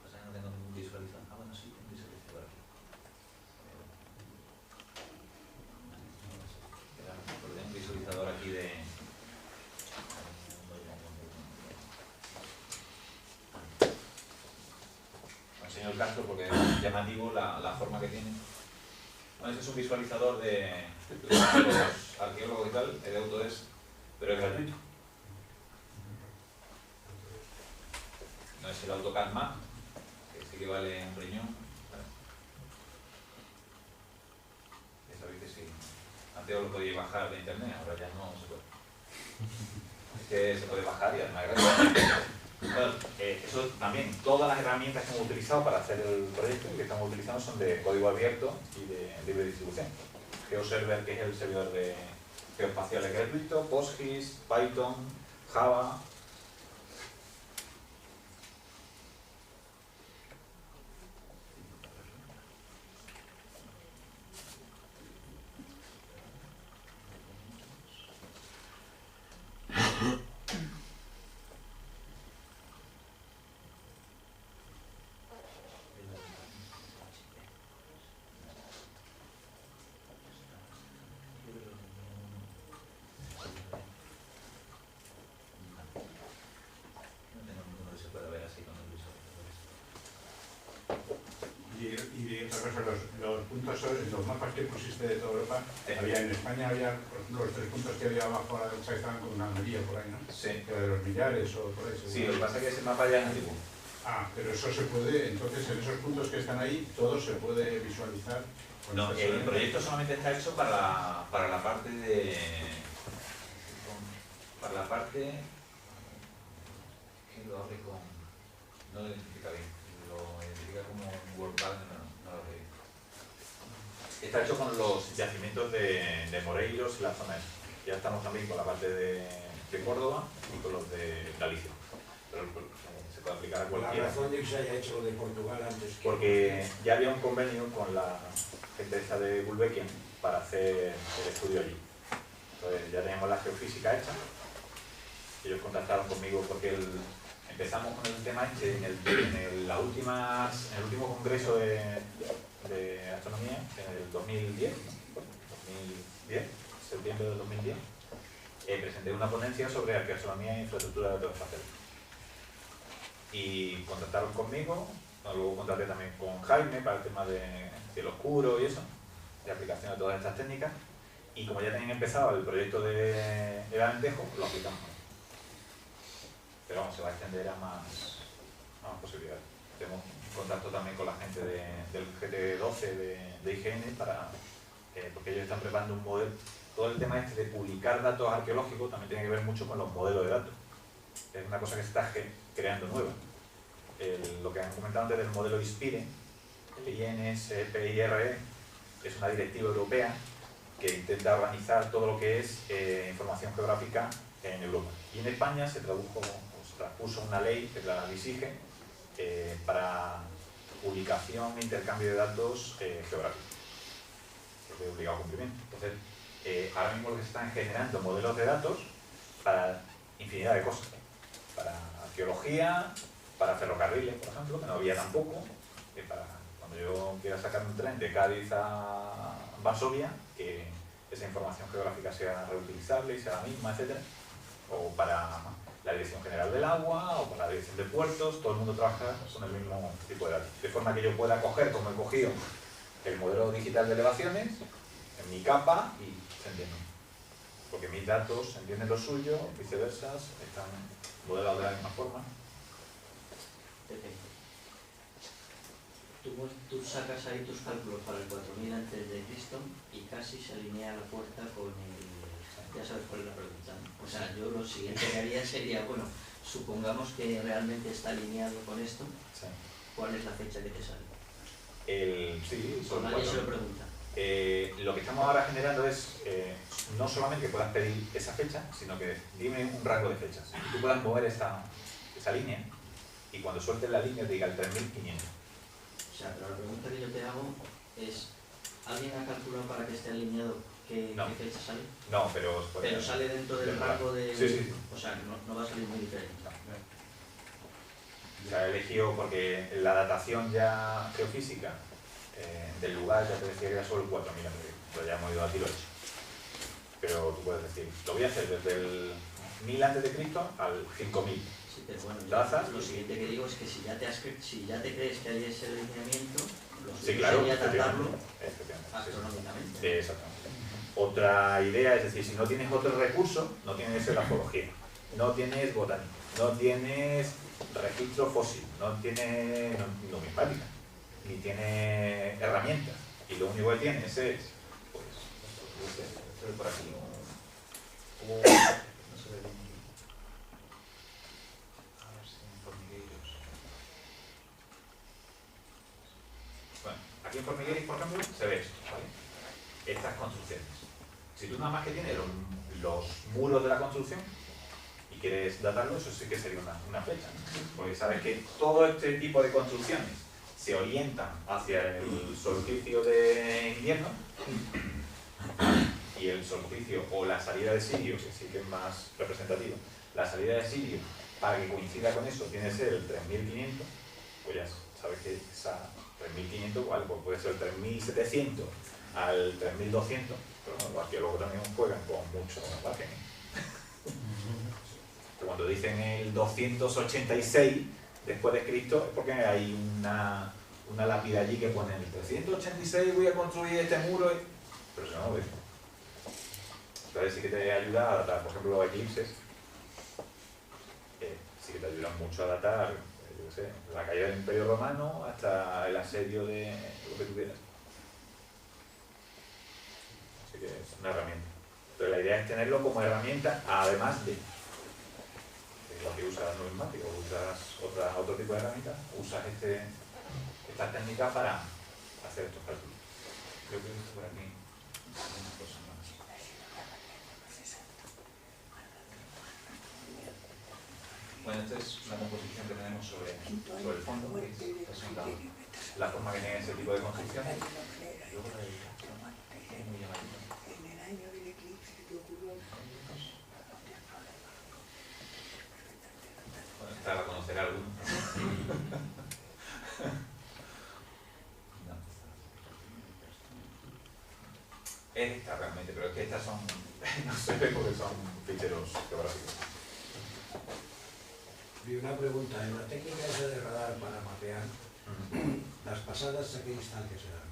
pasa que no tengo ningún visualizador. Ah, bueno, sí, tengo un visualizador aquí. Porque tengo un visualizador aquí de... enseño el castro porque es llamativo la forma que tiene. Bueno, este es un visualizador de los arqueólogos y tal, el de Autodesk, pero es gratuito. No es el AutoCAD Map, que sí que vale un riñón. Antes os lo podíais bajar de internet, ahora ya no se puede. Es que se puede bajar y además es gratis. Bueno, eso también, todas las herramientas que hemos utilizado para hacer el proyecto que estamos utilizando son de código abierto y de libre distribución. GeoServer, que es el servidor de geoespacial gratuito, PostGIS, Python, Java. Y otra cosa, los puntos, los mapas que pusiste de toda Europa, en España había, por ejemplo, los 3 puntos que había abajo a la derecha que estaban con una amarilla por ahí, ¿no? Sí. De los millares o por ahí. Sí, lo que pasa es que ese mapa ya es antiguo. Ah, pero eso se puede, entonces en esos puntos que están ahí, todo se puede visualizar. No, el proyecto solamente está hecho para la parte de... Para la parte... que lo abre con... No lo identifica bien. Lo identifica como WordPad, no lo ve. Está hecho con los yacimientos de Moreiros y la zona esta. Ya estamos también con la parte de Córdoba y con los de Galicia. Pero se puede aplicar a cualquiera. La razón de que se haya hecho lo de Portugal antes que... Porque ya había un convenio con la gente esa de Gulbenkian para hacer el estudio allí. Entonces ya teníamos la geofísica hecha. Ellos contactaron conmigo porque empezamos con el tema este en el último congreso de astronomía, en el 2010, septiembre de 2010, presenté una ponencia sobre arqueoastronomía e infraestructura de datos espaciales. Y contactaron conmigo, luego contacté también con Jaime para el tema de cielo oscuro y eso, de aplicación de todas estas técnicas, y como ya tenían empezado el proyecto de Alentejo, lo aplicamos. Pero vamos, se va a extender a más posibilidades. Tenemos contacto también con la gente del GT12 de IGN porque ellos están preparando un modelo. Todo el tema este de publicar datos arqueológicos también tiene que ver mucho con los modelos de datos. Es una cosa que se está creando nueva. Lo que han comentado antes del modelo INSPIRE, el INSPIRE, es una directiva europea que intenta organizar todo lo que es información geográfica en Europa. Y en España se transpuso una ley, que es la LISIGE, para publicación e intercambio de datos geográficos, que es de obligado cumplimiento. Entonces, ahora mismo lo que se están generando modelos de datos para infinidad de cosas, para arqueología, para ferrocarriles, por ejemplo, que no había tampoco, para cuando yo quiera sacar un tren de Cádiz a Varsovia, que esa información geográfica sea reutilizable y sea la misma, etc. O para la Dirección General del Agua, o para la Dirección de Puertos, todo el mundo trabaja con el mismo tipo de datos. De forma que yo pueda coger, como he cogido, el modelo digital de elevaciones, en mi capa, y se entiende. Porque mis datos entienden lo suyo, viceversa, están modelados de la misma forma. Tú sacas ahí tus cálculos para el 4000 antes de Cristo y casi se alinea la puerta con el... Ya sabes cuál es la pregunta, ¿no? O sea, yo lo siguiente que haría sería, bueno, supongamos que realmente está alineado con esto, sí. ¿Cuál es la fecha que te sale? Sí, o nadie se lo pregunta. Lo que estamos ahora generando es no solamente que puedas pedir esa fecha, sino que dime un rango de fechas. Y tú puedas mover esa línea y cuando sueltes la línea te diga el 3500. O sea, pero la pregunta que yo te hago es, ¿alguien ha calculado para que esté alineado qué fecha sale? No, pero sale dentro del rango de... Sí. O sea, no va a salir muy diferente. No. O sea, he elegido porque la datación ya geofísica del lugar ya te decía que era solo el 4000, pero ya hemos ido a tiro hecho. Pero tú puedes decir, lo voy a hacer desde el 1000 a.C. al 5000. Sí, pero bueno, lo siguiente que digo es que si ya te crees que hay ese alineamiento, lo suyo sería tratarlo astronómicamente. Exactamente. Otra idea es decir, si no tienes otro recurso, no tienes grafología, no tienes botánica, no tienes registro fósil, no tienes numismática, ni tienes herramientas, y lo único que tienes es pues, se ve por aquí, no se ve bien aquí. A ver si en Formigueiros. Bueno, aquí en Formigueiros, por ejemplo, se ve esto, ¿vale? Estas construcciones. Si tú nada más que tienes los muros de la construcción y quieres datarlo, eso sí que sería una flecha, ¿no? Porque sabes que todo este tipo de construcciones se orientan hacia el solsticio de invierno y el solsticio o la salida de Sirio, que sí que es más representativo, la salida de Sirio, para que coincida con eso, tiene que ser el 3500, pues ya sabes que esa 3500, vale, pues puede ser el 3700 al 3200, pero bueno, los arqueólogos también juegan con mucho margen. Cuando dicen el 286 después de Cristo es porque hay una lápida allí que pone en el 386 voy a construir este muro, pero si no lo ves. Entonces sí que te ayuda a datar, por ejemplo, los eclipses, sí que te ayudan mucho a datar, yo qué sé, la caída del Imperio Romano hasta el asedio de lo que tuvieras. Así que es una herramienta. Pero la idea es tenerlo como herramienta, además de lo que usas numismática, o usas otro tipo de herramienta, usas esta técnica para hacer estos cálculos. Creo que esto por aquí. Bueno, esta es una composición que tenemos sobre el fondo, que es la forma que tiene ese tipo de construcción. Luego la dedicación es muy llamativa. En el año del eclipse que ocurrió. Bueno, está a conocer a alguno. Es esta realmente, pero es que estas son, no se ve porque son ficheros geográficos. Y una pregunta, en la técnica esa de radar para mapear, las pasadas a qué distancia se dan.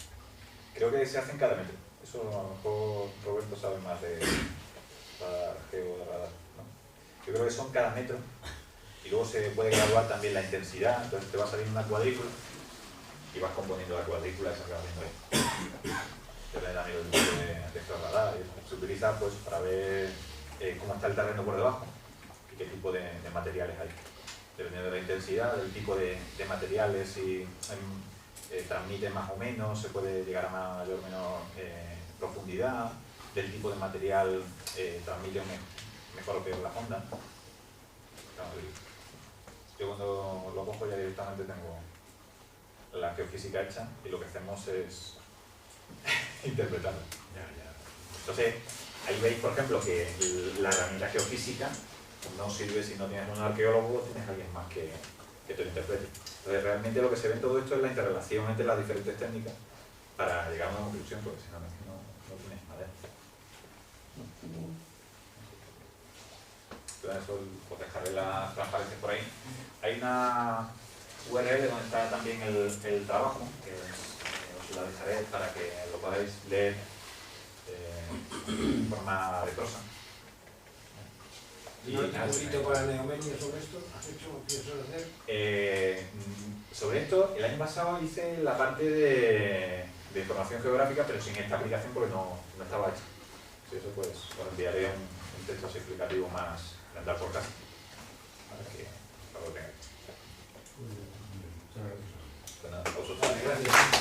Creo que se hacen cada metro. Eso a lo mejor Roberto sabe más de geo de radar, ¿no? Yo creo que son cada metro y luego se puede graduar también la intensidad, entonces te va a salir una cuadrícula y vas componiendo la cuadrícula esa que vas viendo ahí. Depende también del tipo de georradar. Se utiliza pues para ver cómo está el terreno por debajo y qué tipo de materiales hay. Dependiendo de la intensidad, del tipo de materiales, si transmite más o menos, se puede llegar a mayor o menor profundidad, del tipo de material transmite mejor o peor la onda. Yo cuando lo cojo ya directamente tengo la geofísica hecha y lo que hacemos es interpretarla. Entonces, ahí veis, por ejemplo, que la herramienta geofísica no sirve si no tienes un arqueólogo o tienes alguien más que te lo interprete. Entonces, realmente lo que se ve en todo esto es la interrelación entre las diferentes técnicas para llegar a una conclusión, porque si no, no tienes madera. Entonces, eso, pues dejaré las transparencias por ahí. Hay una URL donde está también el trabajo, que os la dejaré para que lo podáis leer en forma de prosa. ¿Y un artículo para Neomenia sobre esto? ¿Has hecho lo que piensas hacer? Sobre esto, el año pasado hice la parte de información geográfica, pero sin esta aplicación porque no estaba hecha. Sí, eso pues os enviaré un texto así explicativo más de andar por casa, para que lo tengáis. Muchas gracias. Pues nada, a vosotros. Gracias.